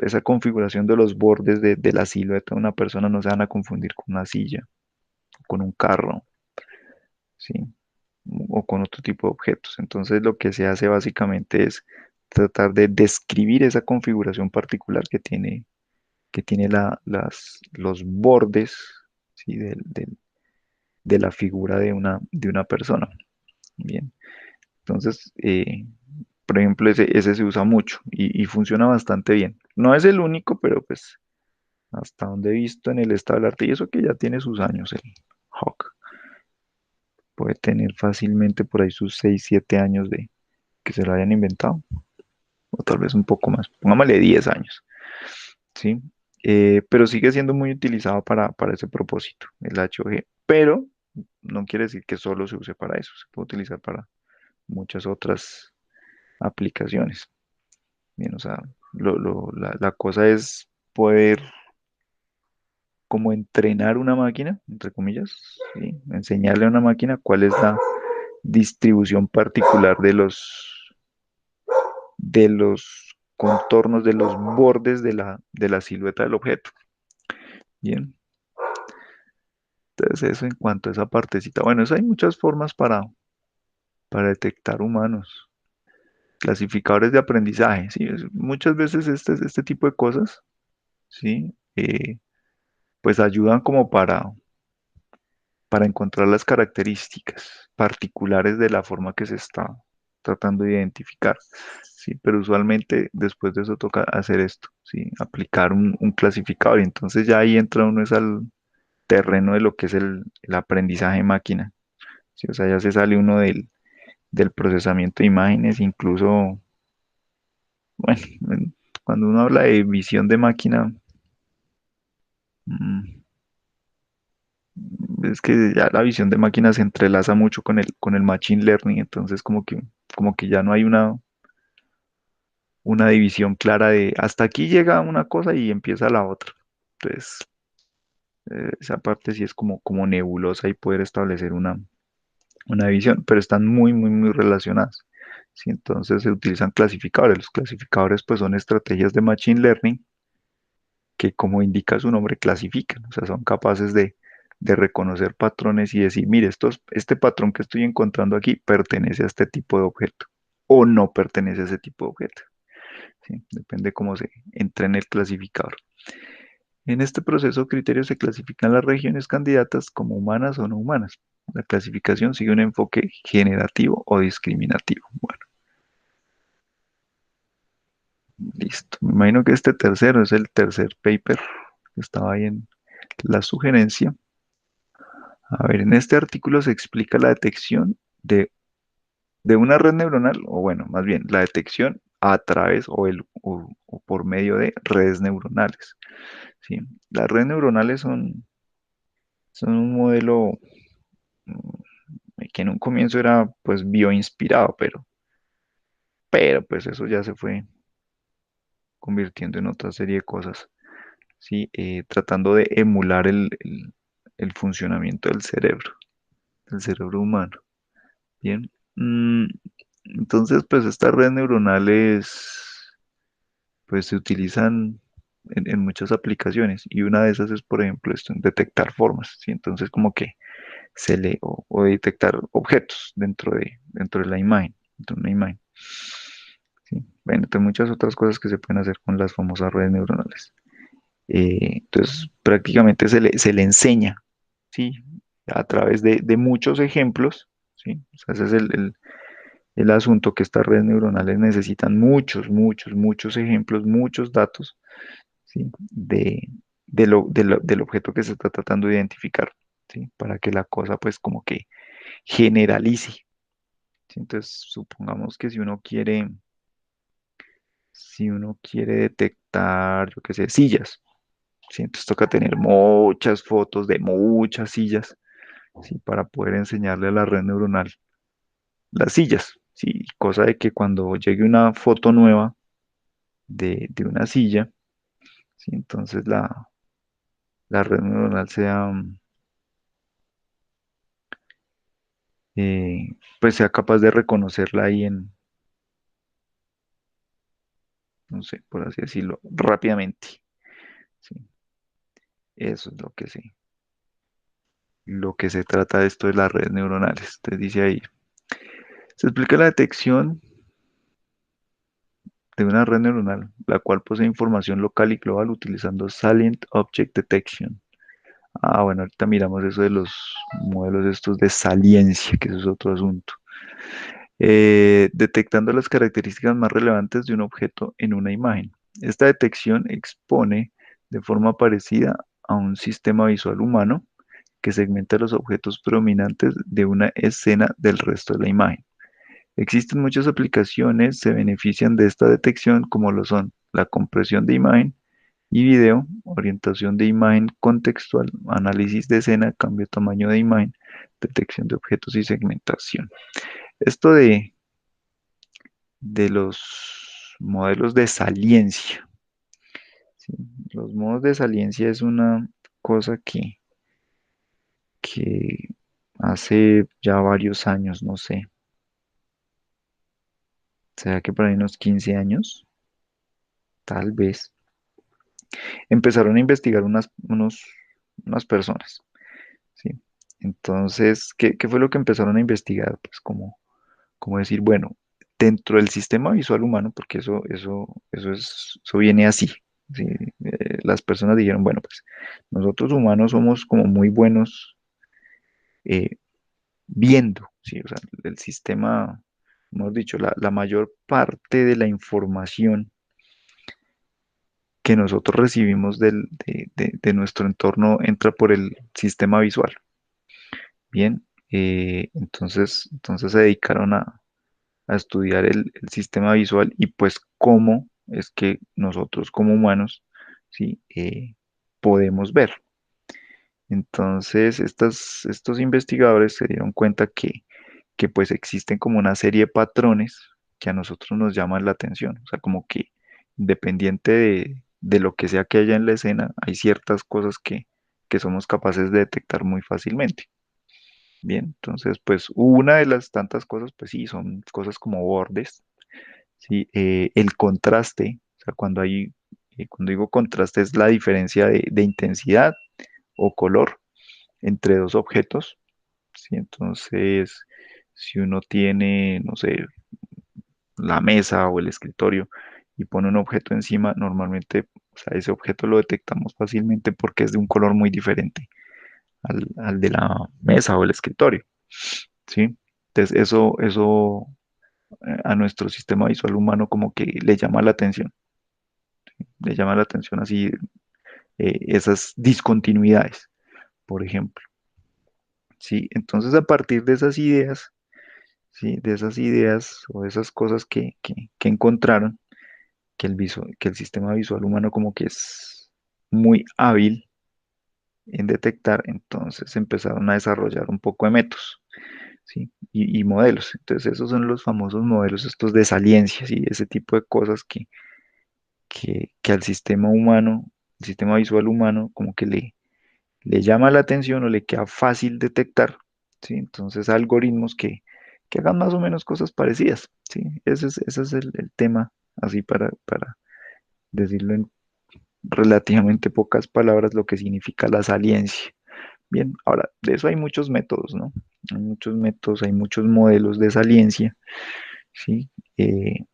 Speaker 2: esa configuración de los bordes de la silueta de una persona no se van a confundir con una silla, con un carro, ¿sí? O con otro tipo de objetos. Entonces, lo que se hace básicamente es tratar de describir esa configuración particular que tiene los bordes, ¿sí? De la figura de una persona. Bien, entonces, por ejemplo, ese se usa mucho y funciona bastante bien. No es el único, pero pues hasta donde he visto en el estado del arte, y eso que ya tiene sus años, el Hawk, puede tener fácilmente por ahí sus 6 7 años de que se lo hayan inventado, o tal vez un poco más, pongámosle 10 años. ¿Sí? Pero sigue siendo muy utilizado para ese propósito, el HOG, pero no quiere decir que solo se use para eso, se puede utilizar para muchas otras aplicaciones. Bien, o sea, la cosa es poder como entrenar una máquina, entre comillas, ¿sí? Enseñarle a una máquina cuál es la distribución particular de los contornos, de los bordes de la silueta del objeto. Bien. Entonces, eso en cuanto a esa partecita. Bueno, eso hay muchas formas para detectar humanos. Clasificadores de aprendizaje, ¿sí? Muchas veces este tipo de cosas, ¿sí? Pues ayudan como para encontrar las características particulares de la forma que se está. tratando de identificar. Sí, pero usualmente después de eso toca hacer esto, sí, aplicar un clasificador. Y entonces ya ahí entra uno es al terreno de lo que es el aprendizaje de máquina. Sí, o sea, ya se sale uno del procesamiento de imágenes, incluso, bueno, cuando uno habla de visión de máquina, mm, es que ya la visión de máquina se entrelaza mucho con el machine learning, entonces como que ya no hay una división clara de hasta aquí llega una cosa y empieza la otra. Entonces, esa parte sí es como nebulosa y poder establecer una división, pero están muy, muy, muy relacionadas. ¿Sí? Entonces se utilizan clasificadores. Los clasificadores pues son estrategias de machine learning que como indica su nombre clasifican, o sea, son capaces de reconocer patrones y decir, mire, este patrón que estoy encontrando aquí pertenece a este tipo de objeto o no pertenece a ese tipo de objeto. ¿Sí? Depende cómo se entre en el clasificador. En este proceso, criterios se clasifican las regiones candidatas como humanas o no humanas. La clasificación sigue un enfoque generativo o discriminativo. Bueno, listo. Me imagino que este tercero es el tercer paper que estaba ahí en la sugerencia. A ver, en este artículo se explica la detección de una red neuronal, o bueno, más bien, la detección a través o por medio de redes neuronales. ¿Sí? Las redes neuronales son un modelo que en un comienzo era pues bioinspirado, pero pues eso ya se fue convirtiendo en otra serie de cosas, ¿sí? Tratando de emular el funcionamiento del cerebro humano. Bien. Entonces, pues estas redes neuronales pues se utilizan en muchas aplicaciones y una de esas es, por ejemplo, esto, en detectar formas, ¿sí? Entonces, como que o detectar objetos dentro de la imagen, dentro de una imagen. ¿Sí? Bueno, entre muchas otras cosas que se pueden hacer con las famosas redes neuronales. Entonces, prácticamente se le enseña, ¿sí? A través de muchos ejemplos, ¿sí? O sea, ese es el asunto, que estas redes neuronales necesitan muchos, muchos, muchos ejemplos, muchos datos, ¿sí? Del objeto que se está tratando de identificar, ¿sí? Para que la cosa pues como que generalice, ¿sí? Entonces, supongamos que si uno quiere detectar, yo qué sé, sillas, ¿sí? Entonces toca tener muchas fotos de muchas sillas, ¿sí? Para poder enseñarle a la red neuronal las sillas, ¿sí? Cosa de que cuando llegue una foto nueva de una silla, ¿sí? Entonces la red neuronal pues sea capaz de reconocerla ahí no sé, por así decirlo, rápidamente, ¿sí? Eso es lo que se trata de esto de las redes neuronales. Entonces dice ahí, se explica la detección de una red neuronal, la cual posee información local y global utilizando Salient Object Detection. Ah, bueno, ahorita miramos eso de los modelos estos de saliencia, que eso es otro asunto. Detectando las características más relevantes de un objeto en una imagen. Esta detección expone de forma parecida a un sistema visual humano que segmenta los objetos predominantes de una escena del resto de la imagen. Existen muchas aplicaciones que se benefician de esta detección, como lo son la compresión de imagen y video, orientación de imagen contextual, análisis de escena, cambio de tamaño de imagen, detección de objetos y segmentación. Esto de los modelos de saliencia, ¿sí? Los modos de saliencia es una cosa que hace ya varios años, no sé, será que por ahí unos 15 años, tal vez, empezaron a investigar unas personas, ¿sí? Entonces, ¿qué fue lo que empezaron a investigar? Pues como decir, bueno, dentro del sistema visual humano, porque eso viene así, ¿sí? Las personas dijeron, bueno, pues nosotros humanos somos como muy buenos eh, viendo, ¿sí? O sea, el sistema. hemos dicho, la mayor parte de la información que nosotros recibimos de nuestro entorno entra por el sistema visual. Bien, entonces se dedicaron a estudiar el sistema visual y pues cómo es que nosotros como humanos, ¿sí? Podemos ver. Entonces, estos investigadores se dieron cuenta que pues existen como una serie de patrones que a nosotros nos llaman la atención. O sea, como que independiente de lo que sea que haya en la escena, hay ciertas cosas que somos capaces de detectar muy fácilmente. Bien, entonces, pues una de las tantas cosas, pues sí, son cosas como bordes, ¿sí? El contraste, o sea, cuando digo contraste es la diferencia de intensidad o color entre dos objetos, ¿sí? Entonces, si uno tiene, no sé, la mesa o el escritorio y pone un objeto encima, normalmente, o sea, ese objeto lo detectamos fácilmente porque es de un color muy diferente al de la mesa o el escritorio, ¿sí? Entonces, eso a nuestro sistema visual humano como que le llama la atención así esas discontinuidades, por ejemplo, ¿sí? Entonces, a partir de esas ideas, ¿sí? De esas ideas o de esas cosas que encontraron, que el sistema visual humano como que es muy hábil en detectar, entonces empezaron a desarrollar un poco de métodos, ¿sí? Y modelos. Entonces esos son los famosos modelos estos de saliencias y ese tipo de cosas que al sistema humano, el sistema visual humano, como que le llama la atención o le queda fácil detectar, ¿sí? Entonces algoritmos que hagan más o menos cosas parecidas, ¿sí? Ese es el tema, así para decirlo en relativamente pocas palabras, lo que significa la saliencia. Bien, ahora, de eso hay muchos métodos, ¿no? Hay muchos métodos, hay muchos modelos de saliencia, ¿sí? Eh,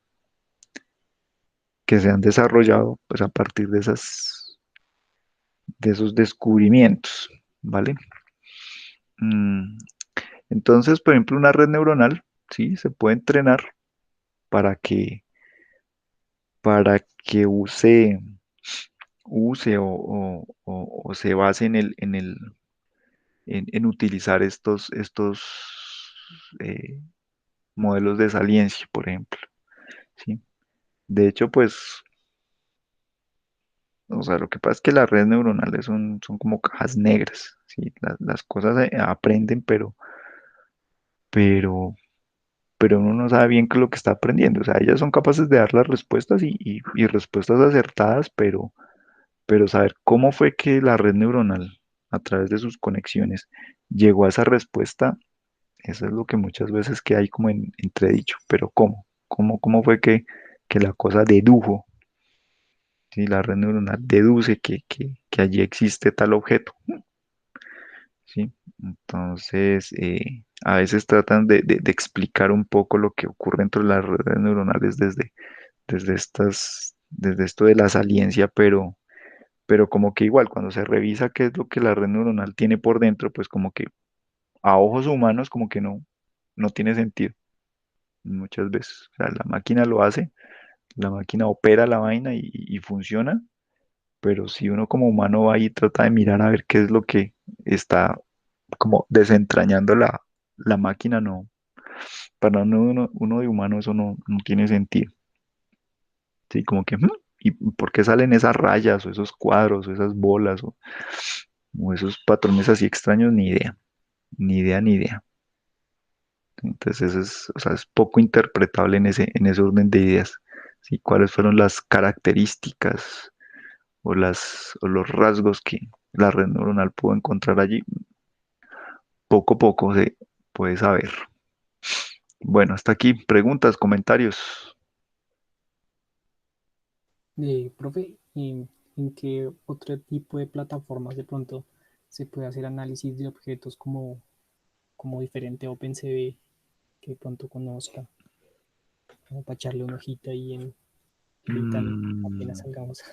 Speaker 2: que se han desarrollado pues a partir de esos descubrimientos, ¿vale? Mm, entonces, por ejemplo, una red neuronal, ¿sí? Se puede entrenar para que use o se base en utilizar estos eh, modelos de saliencia, por ejemplo, ¿sí? De hecho, pues, o sea, lo que pasa es que las redes neuronales son como cajas negras, ¿sí? Las cosas aprenden, pero, pero uno no sabe bien qué es lo que está aprendiendo. O sea, ellas son capaces de dar las respuestas y respuestas acertadas, pero saber cómo fue que la red neuronal, a través de sus conexiones, llegó a esa respuesta, eso es lo que muchas veces que hay como en entredicho. Pero ¿cómo? ¿Cómo fue que la cosa dedujo? ¿Sí? La red neuronal deduce que allí existe tal objeto, ¿sí? Entonces, a veces tratan de explicar un poco lo que ocurre dentro de las redes neuronales desde esto de la saliencia, pero como que igual, cuando se revisa qué es lo que la red neuronal tiene por dentro, pues como que a ojos humanos como que no tiene sentido muchas veces. O sea, la máquina lo hace, la máquina opera la vaina y funciona, pero si uno como humano va y trata de mirar a ver qué es lo que está como desentrañando la máquina, no, para uno de humano eso no tiene sentido. Sí, como que, ¿y por qué salen esas rayas o esos cuadros o esas bolas o esos patrones así extraños? Ni idea, ni idea, ni idea. Entonces o sea, es poco interpretable en ese orden de ideas. ¿Sí? ¿Cuáles fueron las características o los rasgos que la red neuronal pudo encontrar allí? Poco a poco se puede saber. Bueno, hasta aquí. Preguntas, comentarios.
Speaker 1: Profe, ¿y en qué otro tipo de plataformas de pronto se puede hacer análisis de objetos como diferente a OpenCV que de pronto conozca, como para echarle una hojita ahí en ahorita apenas
Speaker 2: Mm,
Speaker 1: salgamos,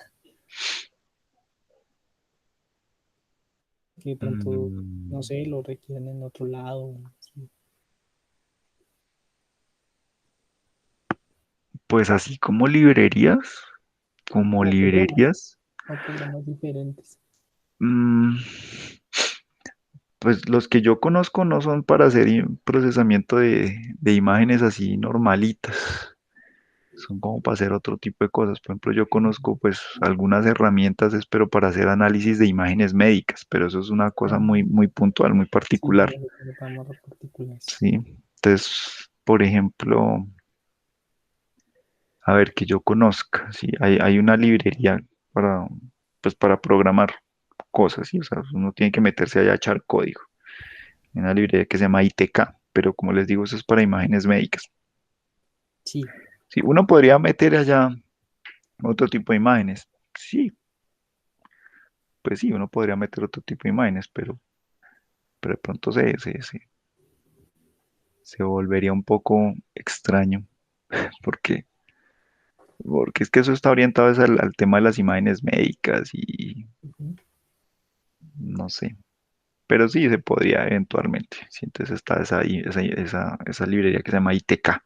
Speaker 1: que de pronto, no
Speaker 2: mm,
Speaker 1: sé, lo requieren en otro lado? Sí.
Speaker 2: Pues así como librerías, como
Speaker 1: como programas
Speaker 2: librerías,
Speaker 1: o programas diferentes.
Speaker 2: mm, pues los que yo conozco no son para hacer procesamiento de imágenes así normalitas. Son como para hacer otro tipo de cosas. Por ejemplo, yo conozco pues algunas herramientas, pero para hacer análisis de imágenes médicas, pero eso es una cosa
Speaker 1: Ah,
Speaker 2: muy, muy puntual, muy
Speaker 1: sí,
Speaker 2: particular.
Speaker 1: ya sé que estamos particulares.
Speaker 2: Sí. Entonces, por ejemplo, a ver, que yo conozca, sí, hay una librería para, pues, para programar cosas, ¿sí? O sea, uno tiene que meterse allá a echar código. Hay una librería que se llama ITK, pero como les digo, eso es para imágenes médicas.
Speaker 1: Sí,
Speaker 2: Sí, uno podría meter allá otro tipo de imágenes. Sí, pues sí, uno podría meter otro tipo de imágenes, pero de pronto se volvería un poco extraño, porque, porque es que eso está orientado es al tema de las imágenes médicas y
Speaker 1: ujú.
Speaker 2: no sé. Pero sí se podría eventualmente. Sí, entonces está esa librería que se llama ITK.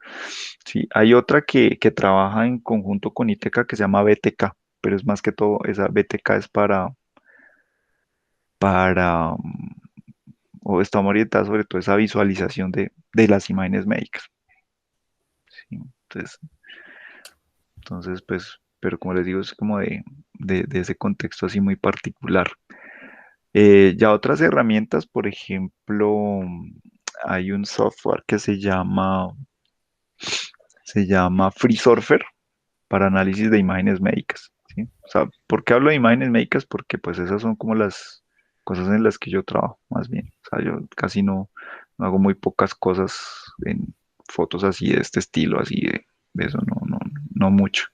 Speaker 2: Sí, hay otra que trabaja en conjunto con ITK que se llama BTK, pero es más que todo, esa BTK es para o está orientada sobre todo esa visualización de las imágenes médicas. Sí, entonces, pues, pero como les digo, es como de ese contexto así muy particular. Ya otras herramientas, por ejemplo, hay un software que se llama FreeSurfer para análisis de imágenes médicas, ¿sí? O sea, ¿por qué hablo de imágenes médicas? Porque pues esas son como las cosas en las que yo trabajo, más bien. O sea, yo casi no hago muy pocas cosas en fotos así de este estilo, así de eso, no mucho.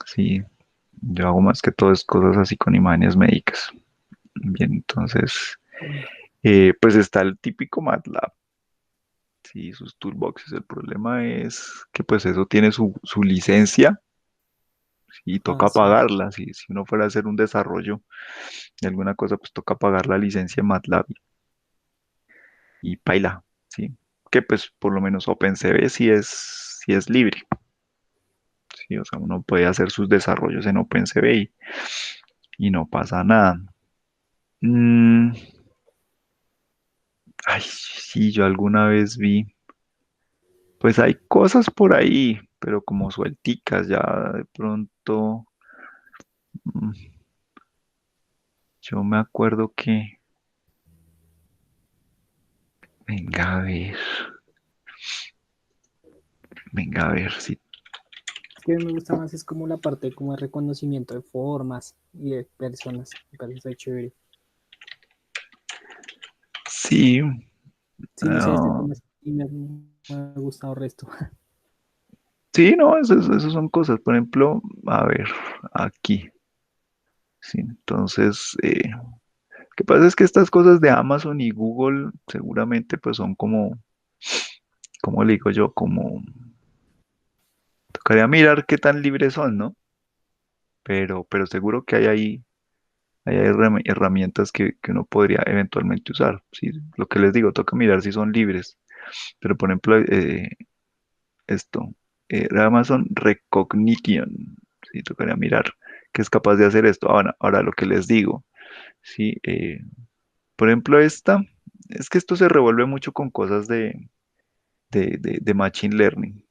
Speaker 2: Sí, yo hago más que todo es cosas así con imágenes médicas. Bien, entonces,
Speaker 1: Mm.
Speaker 2: pues está el típico MATLAB. Sí, sus toolboxes. El problema es que pues eso tiene su licencia y
Speaker 1: Ah,
Speaker 2: toca
Speaker 1: sí.
Speaker 2: pagarla. Si uno fuera a hacer un desarrollo de alguna cosa, pues toca pagar la licencia de MATLAB y paila, ¿sí? Que pues por lo menos OpenCV sí es libre, ¿sí? O sea, uno puede hacer sus desarrollos en OpenCV y no pasa nada. Mm, ay, sí, yo alguna vez vi, pues hay cosas por ahí, pero como suelticas, ya de pronto, mm, yo me acuerdo que, venga a ver, venga a ver si.
Speaker 1: Es que a mí me gusta más, es como la parte como de reconocimiento de formas y de personas. Me parece chévere.
Speaker 2: Sí,
Speaker 1: Sí, no sé, este
Speaker 2: ah,
Speaker 1: tema sí me ha gustado el resto.
Speaker 2: sí, no, esas son cosas. Por ejemplo, a ver, aquí. Sí, entonces, lo que pasa es que estas cosas de Amazon y Google seguramente pues son como, ¿cómo le digo yo? Como, tocaría mirar qué tan libres son, ¿no? Pero seguro que hay herramientas que uno podría eventualmente usar. Sí, lo que les digo, toca mirar si son libres. Pero por ejemplo, esto, Amazon Recognition. Sí, tocaría mirar que es capaz de hacer esto. Ahora lo que les digo, sí, por ejemplo, es que esto se revuelve mucho con cosas de Machine Learning,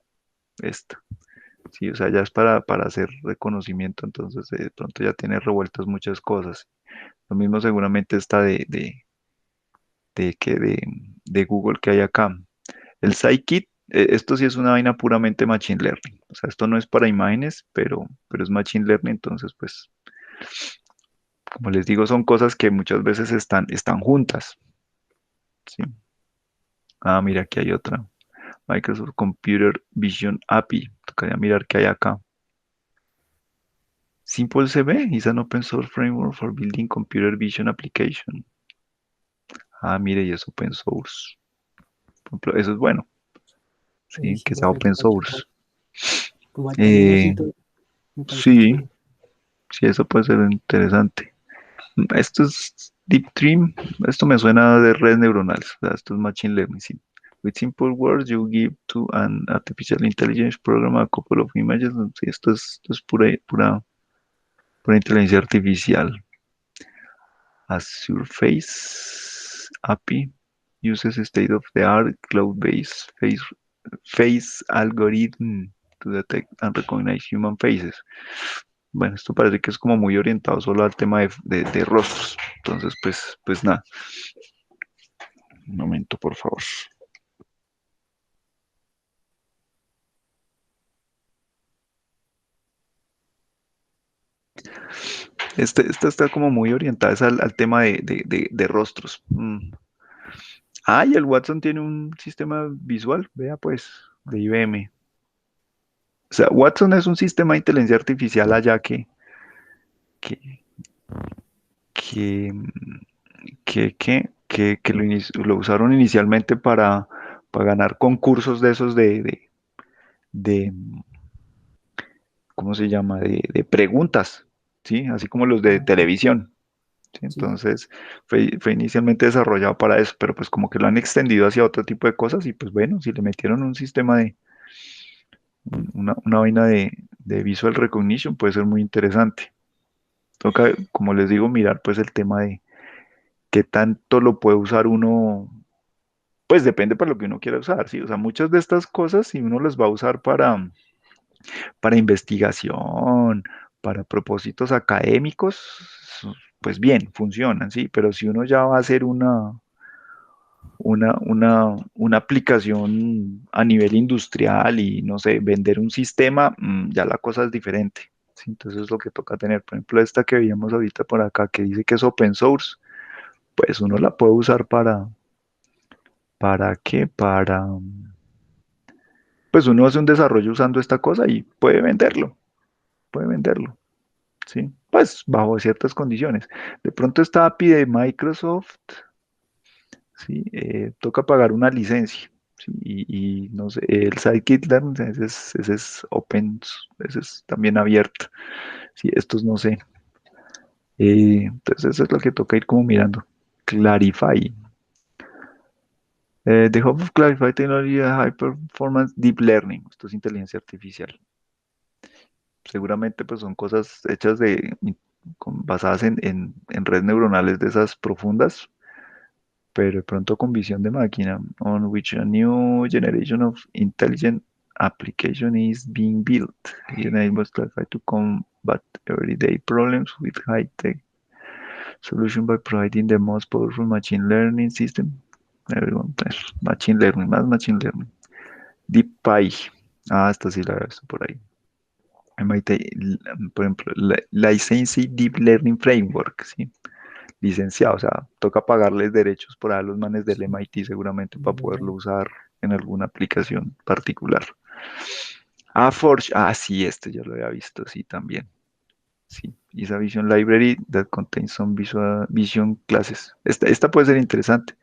Speaker 2: esta. Sí, o sea, ya es para hacer reconocimiento, entonces de pronto ya tiene revueltas muchas cosas. Lo mismo seguramente está de Google que hay acá. El Scikit, esto sí es una vaina puramente Machine Learning. O sea, esto no es para imágenes, pero es Machine Learning, entonces pues como les digo, son cosas que muchas veces están juntas. ¿Sí? Ah, mira, aquí hay otra. Microsoft Computer Vision API. Tocaría mirar qué hay acá. Simple CV is an open source framework for building computer vision application. Ah, mire, y es open source. Por ejemplo, eso es bueno,
Speaker 1: Uy,
Speaker 2: sí,
Speaker 1: sí,
Speaker 2: que sea
Speaker 1: voy a
Speaker 2: open
Speaker 1: tocar
Speaker 2: source.
Speaker 1: checar. Pues también
Speaker 2: Eh,
Speaker 1: necesito, me parece
Speaker 2: sí,
Speaker 1: chévere.
Speaker 2: sí, eso puede ser interesante. Esto es Deep Dream. Esto me suena de redes neuronales. O sea, esto es Machine Learning, sí. With simple words, you give to an artificial intelligence program a couple of images. Sí, esto es pura inteligencia artificial. A Surface API uses state-of-the-art cloud-based face algorithm to detect and recognize human faces. Bueno, esto parece que es como muy orientado solo al tema de rostros. Entonces, pues nada. Un momento, por favor. Esta está como muy orientada es al tema de rostros. Ah, y el Watson tiene un sistema visual, vea pues, de IBM. O sea, Watson es un sistema de inteligencia artificial allá que, que, que lo usaron inicialmente para ganar concursos de esos de, ¿cómo se llama? De preguntas, ¿sí? Así como los de
Speaker 1: Ah,
Speaker 2: televisión. ¿Sí?
Speaker 1: sí,
Speaker 2: Entonces fue inicialmente desarrollado para eso, pero pues como que lo han extendido hacia otro tipo de cosas y pues bueno, si le metieron un sistema una vaina de visual recognition puede ser muy interesante. Toca, como les digo, mirar pues el tema de qué tanto lo puede usar uno, pues depende para lo que uno quiera usar, ¿sí? O sea, muchas de estas cosas, si uno las va a usar para investigación, para propósitos académicos, pues bien, funcionan, ¿sí? Pero si uno ya va a hacer una aplicación a nivel industrial y, no sé, vender un sistema, ya la cosa es diferente. ¿Sí? Entonces es lo que toca tener. Por ejemplo, esta que veíamos ahorita por acá, que dice que es open source, pues uno la puede usar ¿para qué? Pues uno hace un desarrollo usando esta cosa y puede venderlo, ¿sí? Pues bajo ciertas condiciones. De pronto esta API de Microsoft, ¿sí? Toca pagar una licencia. ¿Sí? Y no sé, el Scikit-learn, ese es open, ese es también abierto. Sí, estos no sé. Entonces eso es lo que toca ir como mirando. Clarify. The Hub of Clarify Technology High Performance Deep Learning. Esto es inteligencia artificial. Seguramente pues son cosas hechas basadas en redes neuronales de esas profundas, pero de pronto con visión de máquina, on which a new generation of intelligent application is being built. It enables Clarify to combat everyday problems with high-tech solution by providing the most powerful machine learning system. Everyone, pues, machine learning, más machine learning. DeepPy. Ah, esta sí la he visto por ahí. MIT, por ejemplo, Licensing Deep Learning Framework, ¿sí? Licenciado, o sea, toca pagarles derechos por a los manes del
Speaker 1: sí,
Speaker 2: MIT seguramente para poderlo
Speaker 1: verdad.
Speaker 2: usar en alguna aplicación particular. Ah, Forge, ah, sí, este ya lo había visto, sí, también. Sí, y esa Vision Library that contains some vision classes. Esta puede ser interesante.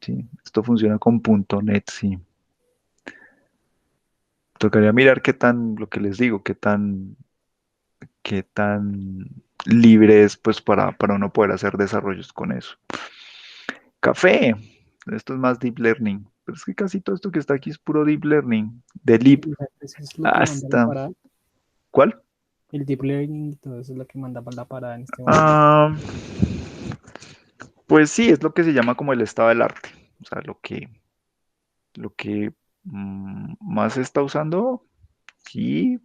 Speaker 2: Sí, esto funciona con .NET, sí. Tocaría mirar qué tan, lo que les digo, qué tan libre es pues para uno poder hacer desarrollos con eso. Café, esto es más deep learning, pero es que casi todo esto que está aquí es puro deep learning, de deep
Speaker 1: Y eso es lo que manda la
Speaker 2: hasta,
Speaker 1: parada.
Speaker 2: ¿cuál?
Speaker 1: El deep learning y todo eso es lo que manda la parada en este momento.
Speaker 2: Ah, pues sí, es lo que se llama como el estado del arte, o sea, lo que más se está usando, sí,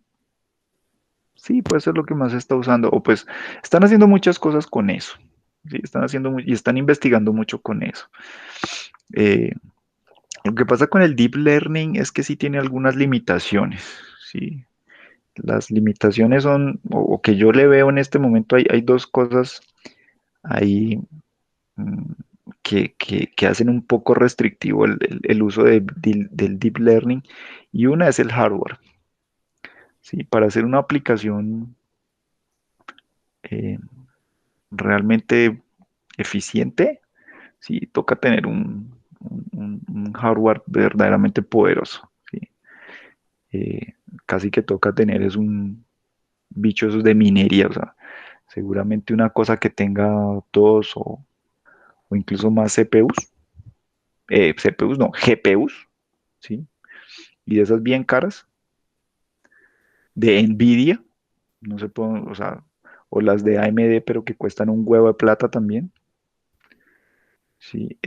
Speaker 2: sí, puede ser lo que más se está usando, o pues están haciendo muchas cosas con eso, sí, están haciendo y están investigando mucho con eso. Eh, lo que pasa con el deep learning es que sí tiene algunas limitaciones, sí. Las limitaciones son, o que yo le veo en este momento, hay dos cosas ahí mm, que hacen un poco restrictivo el uso del deep learning, y una es el hardware. ¿Sí? Para hacer una aplicación eh, realmente eficiente, sí, toca tener un hardware verdaderamente poderoso. ¿Sí? Casi que toca tener es un bicho esos de minería, o sea, seguramente una cosa que tenga dos o incluso más CPUs, CPUs, no, GPUs, ¿sí? Y de esas bien caras, de Nvidia, no se pueden, o sea, o las de AMD, pero que cuestan un huevo de plata también, ¿sí?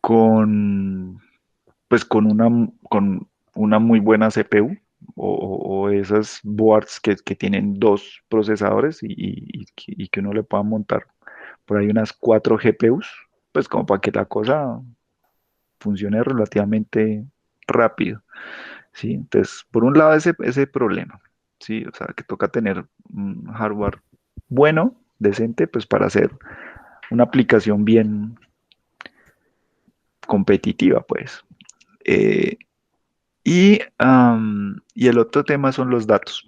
Speaker 2: Con, pues con una muy buena CPU o esas boards que tienen dos procesadores y que uno le pueda montar por ahí unas cuatro GPUs, pues como para que la cosa funcione relativamente rápido, ¿sí? Entonces, por un lado ese problema, ¿sí? O sea, que toca tener un hardware bueno, decente, pues para hacer una aplicación bien competitiva, pues. Eh, y el otro tema son los datos.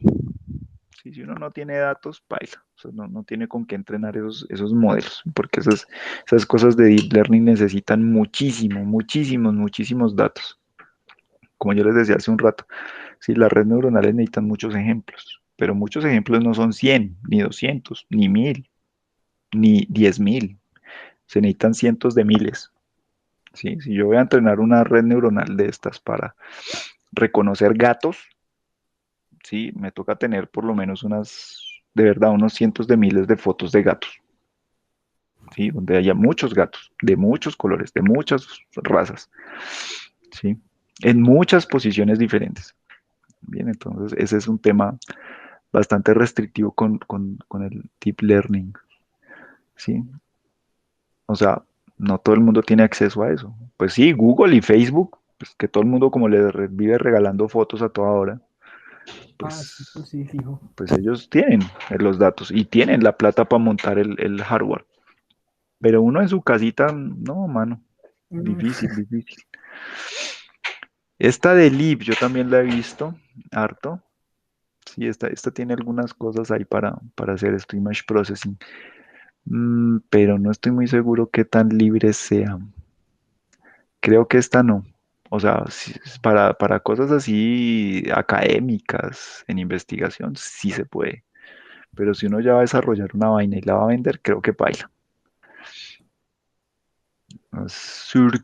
Speaker 2: Sí, si uno no tiene datos, paila. O sea, no tiene con qué entrenar esos modelos, porque esas cosas de deep learning necesitan muchísimos datos. Como yo les decía hace un rato, sí, las redes neuronales necesitan muchos ejemplos, pero muchos ejemplos no son 100, ni 200, ni 1000, ni 10.000. Se necesitan cientos de miles. ¿Sí? Si yo voy a entrenar una red neuronal de estas para reconocer gatos, ¿sí? Me toca tener por lo menos de verdad, unos cientos de miles de fotos de gatos, ¿sí? Donde haya muchos gatos, de muchos colores, de muchas razas, ¿sí? En muchas posiciones diferentes. Bien, entonces ese es un tema bastante restrictivo con el deep learning, ¿sí? O sea, no todo el mundo tiene acceso a eso. Pues sí, Google y Facebook, pues que todo el mundo como vive regalando fotos a toda hora,
Speaker 1: Ah, sí,
Speaker 2: pues,
Speaker 1: pues sí, fijo.
Speaker 2: pues ellos tienen los datos y tienen la plata para montar el hardware. Pero uno en su casita, no, mano,
Speaker 1: Mm,
Speaker 2: difícil. Esta de Leap yo también la he visto harto. Sí, esta tiene algunas cosas ahí para hacer esto, image processing. Pero no estoy muy seguro qué tan libre sea. Creo que esta no. O sea, para cosas así académicas, en investigación, sí se puede. Pero si uno ya va a desarrollar una vaina y la va a vender, creo que baila. Azure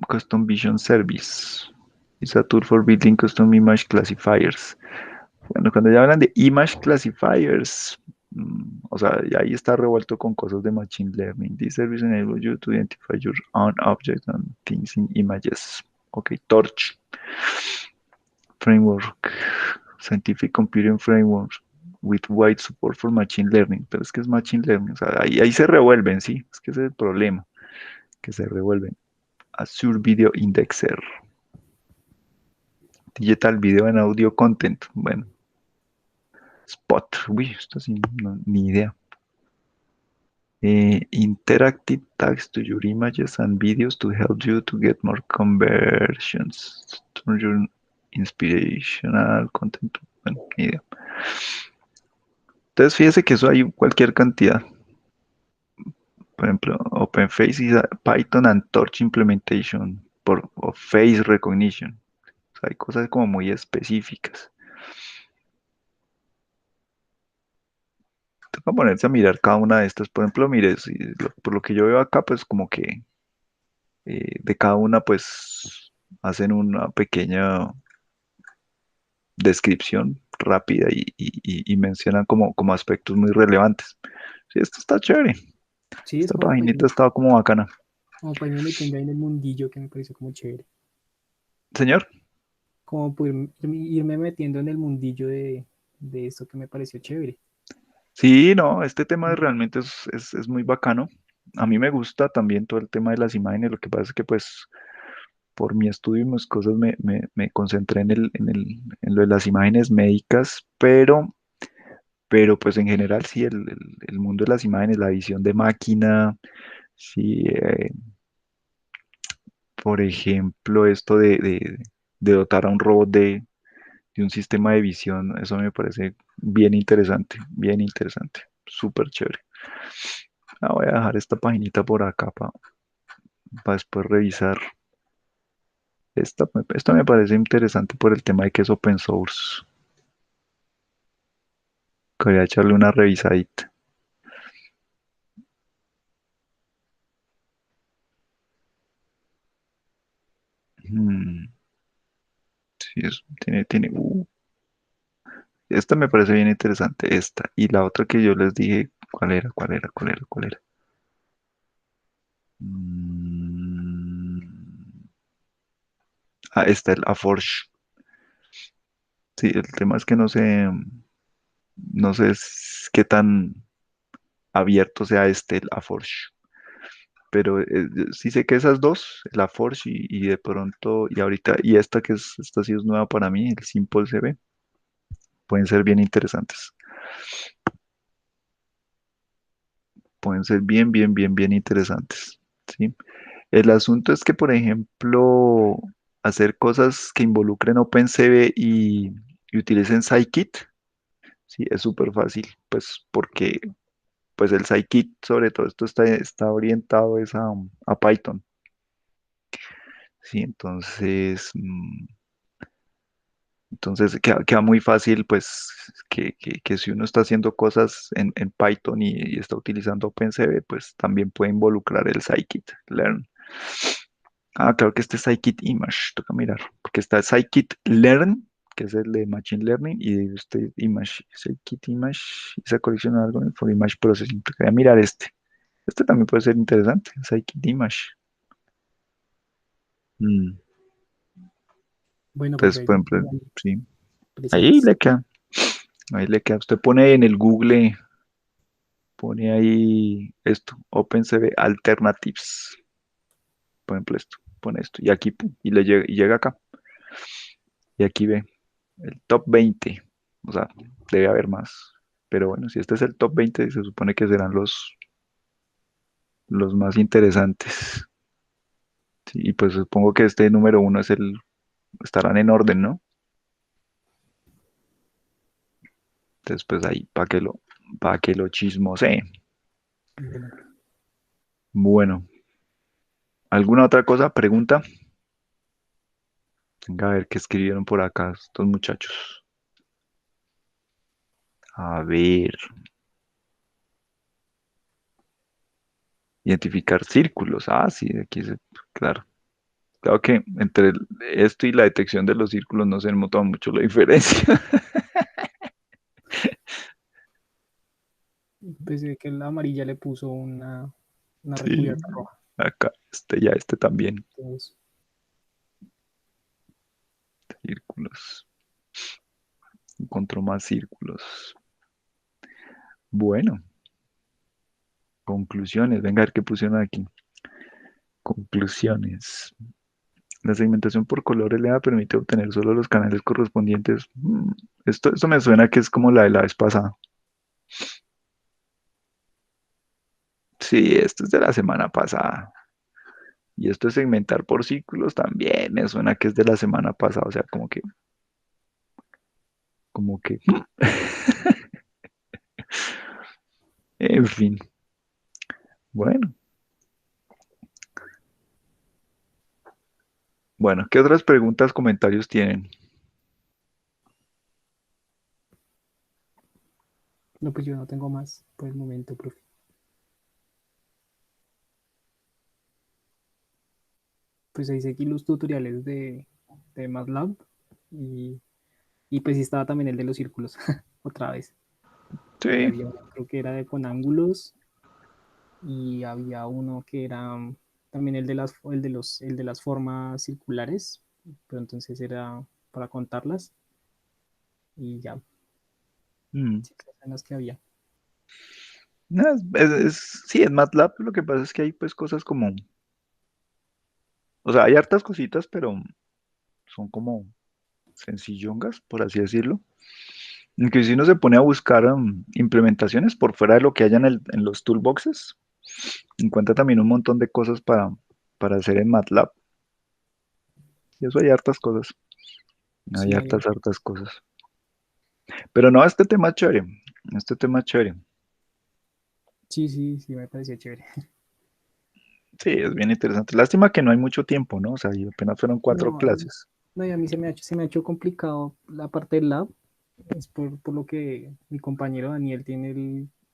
Speaker 2: Custom Vision Service. It's a tool for building custom image classifiers. Bueno, cuando ya hablan de image classifiers, o sea, ya ahí está revuelto con cosas de machine learning. This service enables you to identify your own objects and things in images. Ok, Torch Framework, Scientific Computing Framework with wide support for machine learning. Pero es que es machine learning, o sea, ahí se revuelven, sí, es que ese es el problema, que se revuelven. Azure Video Indexer, Digital Video and Audio Content, bueno, Spot, uy, esto sí, ni idea. Interactive tags to your images and videos to help you to get more conversions. Turn your inspirational content. Bueno, ni idea. Entonces, fíjese que eso hay cualquier cantidad. Por ejemplo, OpenFace is a Python and Torch implementation of face recognition. O sea, hay cosas como muy específicas. Toca ponerse a mirar cada una de estas. Por ejemplo, mire, por lo que yo veo acá, pues como que de cada una, pues hacen una pequeña descripción rápida y mencionan como aspectos muy relevantes. Sí, esto está chévere.
Speaker 1: sí, es
Speaker 2: Esta paginita está como bacana.
Speaker 1: como para irme metiendo ahí en el mundillo que me pareció como chévere.
Speaker 2: Señor.
Speaker 1: Como por irme metiendo en el mundillo de esto que me pareció chévere.
Speaker 2: Sí, no, este tema realmente es muy bacano. A mí me gusta también todo el tema de las imágenes. Lo que pasa es que pues por mi estudio y mis cosas me concentré en lo de las imágenes médicas, pero pues en general sí, el mundo de las imágenes, la visión de máquina, sí, por ejemplo, esto de dotar a un robot de un sistema de visión, eso me parece bien interesante, súper chévere. Voy a dejar esta paginita por acá para después revisar. Esta me parece interesante por el tema de que es open source. Que voy a echarle una revisadita. Mm, sí, esta me parece bien interesante, esta. Y la otra que yo les dije, ¿cuál era? ¿Cuál era? ¿Cuál era? ¿Cuál era? Mm, esta, el Aforge. Sí, el tema es que no sé qué tan abierto sea este, el Aforge. Pero sí sé que esas dos, la Forge y de pronto, y ahorita, y esta esta sí es nueva para mí, el Simple CB, pueden ser bien interesantes. Pueden ser bien, bien, bien, bien interesantes. ¿Sí? El asunto es que, por ejemplo, hacer cosas que involucren OpenCV y utilicen Scikit, sí, es súper fácil, pues porque pues el Scikit, sobre todo esto está orientado es a Python. Sí, entonces queda muy fácil, pues, que si uno está haciendo cosas en Python y está utilizando OpenCV, pues también puede involucrar el scikit-learn. Ah, claro que este es scikit-image, toca mirar, porque está scikit-learn, que es el de Machine Learning, y este image, scikit-image, esa colección de algo for image processing. Tocaría mirar este. Este también puede ser interesante, scikit-image. Mm,
Speaker 1: Bueno, pues
Speaker 2: Entonces,
Speaker 1: ahí
Speaker 2: por ejemplo,
Speaker 1: están
Speaker 2: sí, ahí
Speaker 1: presentes.
Speaker 2: le queda. Ahí le queda. Usted pone en el Google, pone ahí esto, OpenCV Alternatives. Por ejemplo, esto, pone esto. Y aquí, pum, y llega acá. Y aquí ve el top 20. O sea, debe haber más. Pero bueno, si este es el top 20, se supone que serán los más interesantes. Sí, y pues supongo que este número uno estarán en orden, ¿no? Entonces, pues ahí, para que lo chismosee.
Speaker 1: Bueno,
Speaker 2: Bueno, ¿alguna otra cosa? Pregunta. Venga a ver qué escribieron por acá estos muchachos. A ver, identificar círculos. Ah, sí, claro. Claro que entre esto y la detección de los círculos no se nota mucho la diferencia.
Speaker 1: pensé que la amarilla le puso una
Speaker 2: Sí,
Speaker 1: recubierta roja.
Speaker 2: acá, este también.
Speaker 1: Entonces,
Speaker 2: Círculos. Encontró más círculos. Bueno, conclusiones. Venga a ver qué pusieron aquí. Conclusiones. La segmentación por colores le permite obtener solo los canales correspondientes. Esto me suena que es como la de la vez pasada. Sí, esto es de la semana pasada. Y esto de segmentar por círculos también me suena que es de la semana pasada. O sea, como que, en fin. Bueno, bueno, ¿qué otras preguntas, comentarios tienen?
Speaker 1: no, pues yo no tengo más por el momento, profe. Pues ahí seguí los tutoriales de MATLAB y, y pues sí estaba también el de los círculos, otra vez. Que
Speaker 2: Sí.
Speaker 1: había uno, creo que era con ángulos y había uno que era también el de las formas circulares, pero entonces era para contarlas y ya,
Speaker 2: Mm.
Speaker 1: sí, esas eran las que había.
Speaker 2: No, sí, en MATLAB lo que pasa es que hay pues cosas como, o sea, hay hartas cositas, pero son como sencillongas, por así decirlo. Aunque si uno se pone a buscar implementaciones por fuera de lo que haya en los toolboxes, encuentra también un montón de cosas para hacer en MATLAB. Y eso hay hartas cosas. Hay
Speaker 1: Sí,
Speaker 2: hartas, hartas cosas. Pero no, este tema es chévere. Este tema es chévere.
Speaker 1: sí, sí, sí, me parecía chévere.
Speaker 2: Sí, es bien interesante. Lástima que no hay mucho tiempo, ¿no? O sea, y apenas fueron 4 clases.
Speaker 1: No, y a mí se me ha hecho complicado la parte del lab, es por lo que mi compañero Daniel tiene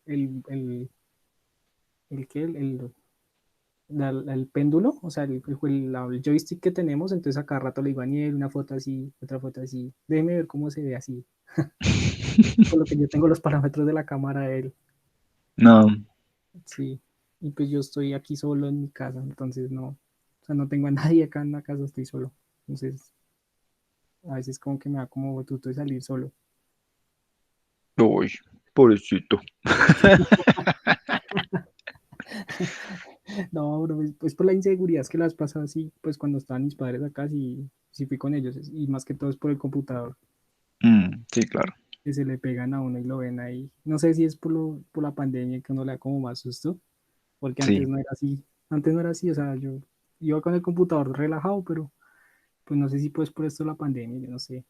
Speaker 1: el, ¿qué? el péndulo, o sea, el joystick que tenemos, entonces a cada rato le digo a Daniel una foto así, otra foto así, déjeme ver cómo se ve así, por lo que yo tengo los parámetros de la cámara de él,
Speaker 2: No,
Speaker 1: sí, y pues yo estoy aquí solo en mi casa, entonces no, o sea, no tengo a nadie acá en la casa, estoy solo, entonces a veces como que me da como tuto de salir solo.
Speaker 2: uy, pobrecito.
Speaker 1: No, bro, pues por la inseguridad es que las pasas así, pues cuando estaban mis padres acá, sí, sí fui con ellos, y más que todo es por el computador,
Speaker 2: Sí, claro.
Speaker 1: que se le pegan a uno y lo ven ahí. No sé si es por la pandemia que uno le da como más susto, porque antes
Speaker 2: Sí.
Speaker 1: no era así, antes no era así, o sea, yo iba con el computador relajado, pero pues no sé si pues por esto la pandemia, yo no sé,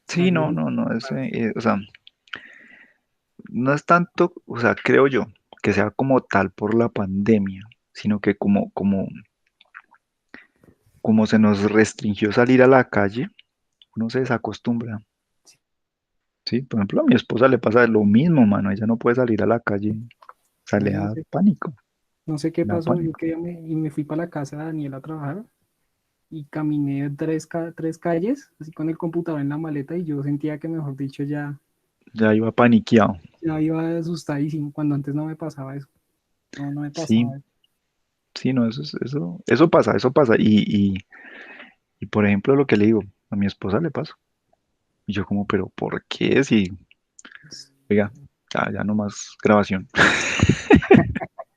Speaker 2: Sí,
Speaker 1: algo
Speaker 2: no,
Speaker 1: es
Speaker 2: no, no,
Speaker 1: raro.
Speaker 2: o sea, no es tanto, o sea, creo yo, que sea como tal por la pandemia, sino que como se nos restringió salir a la calle, uno se desacostumbra.
Speaker 1: Sí,
Speaker 2: Sí, por ejemplo, a mi esposa le pasa lo mismo, mano, ella no puede salir a la calle,
Speaker 1: no,
Speaker 2: sale
Speaker 1: no
Speaker 2: a
Speaker 1: sé,
Speaker 2: pánico,
Speaker 1: no sé qué
Speaker 2: da
Speaker 1: pasó, yo
Speaker 2: pánico.
Speaker 1: que y me fui para la casa de Daniel a trabajar y caminé tres calles, así con el computador en la maleta y yo sentía que, mejor dicho,
Speaker 2: Ya iba paniqueado.
Speaker 1: ya iba asustadísimo, cuando antes no me pasaba eso, no, no me
Speaker 2: Sí,
Speaker 1: pasaba eso.
Speaker 2: sí, no, eso pasa, eso pasa. Y por ejemplo, lo que le digo, a mi esposa le pasa. Y yo como, pero ¿por qué? Si, oiga, ya, ya no más grabación.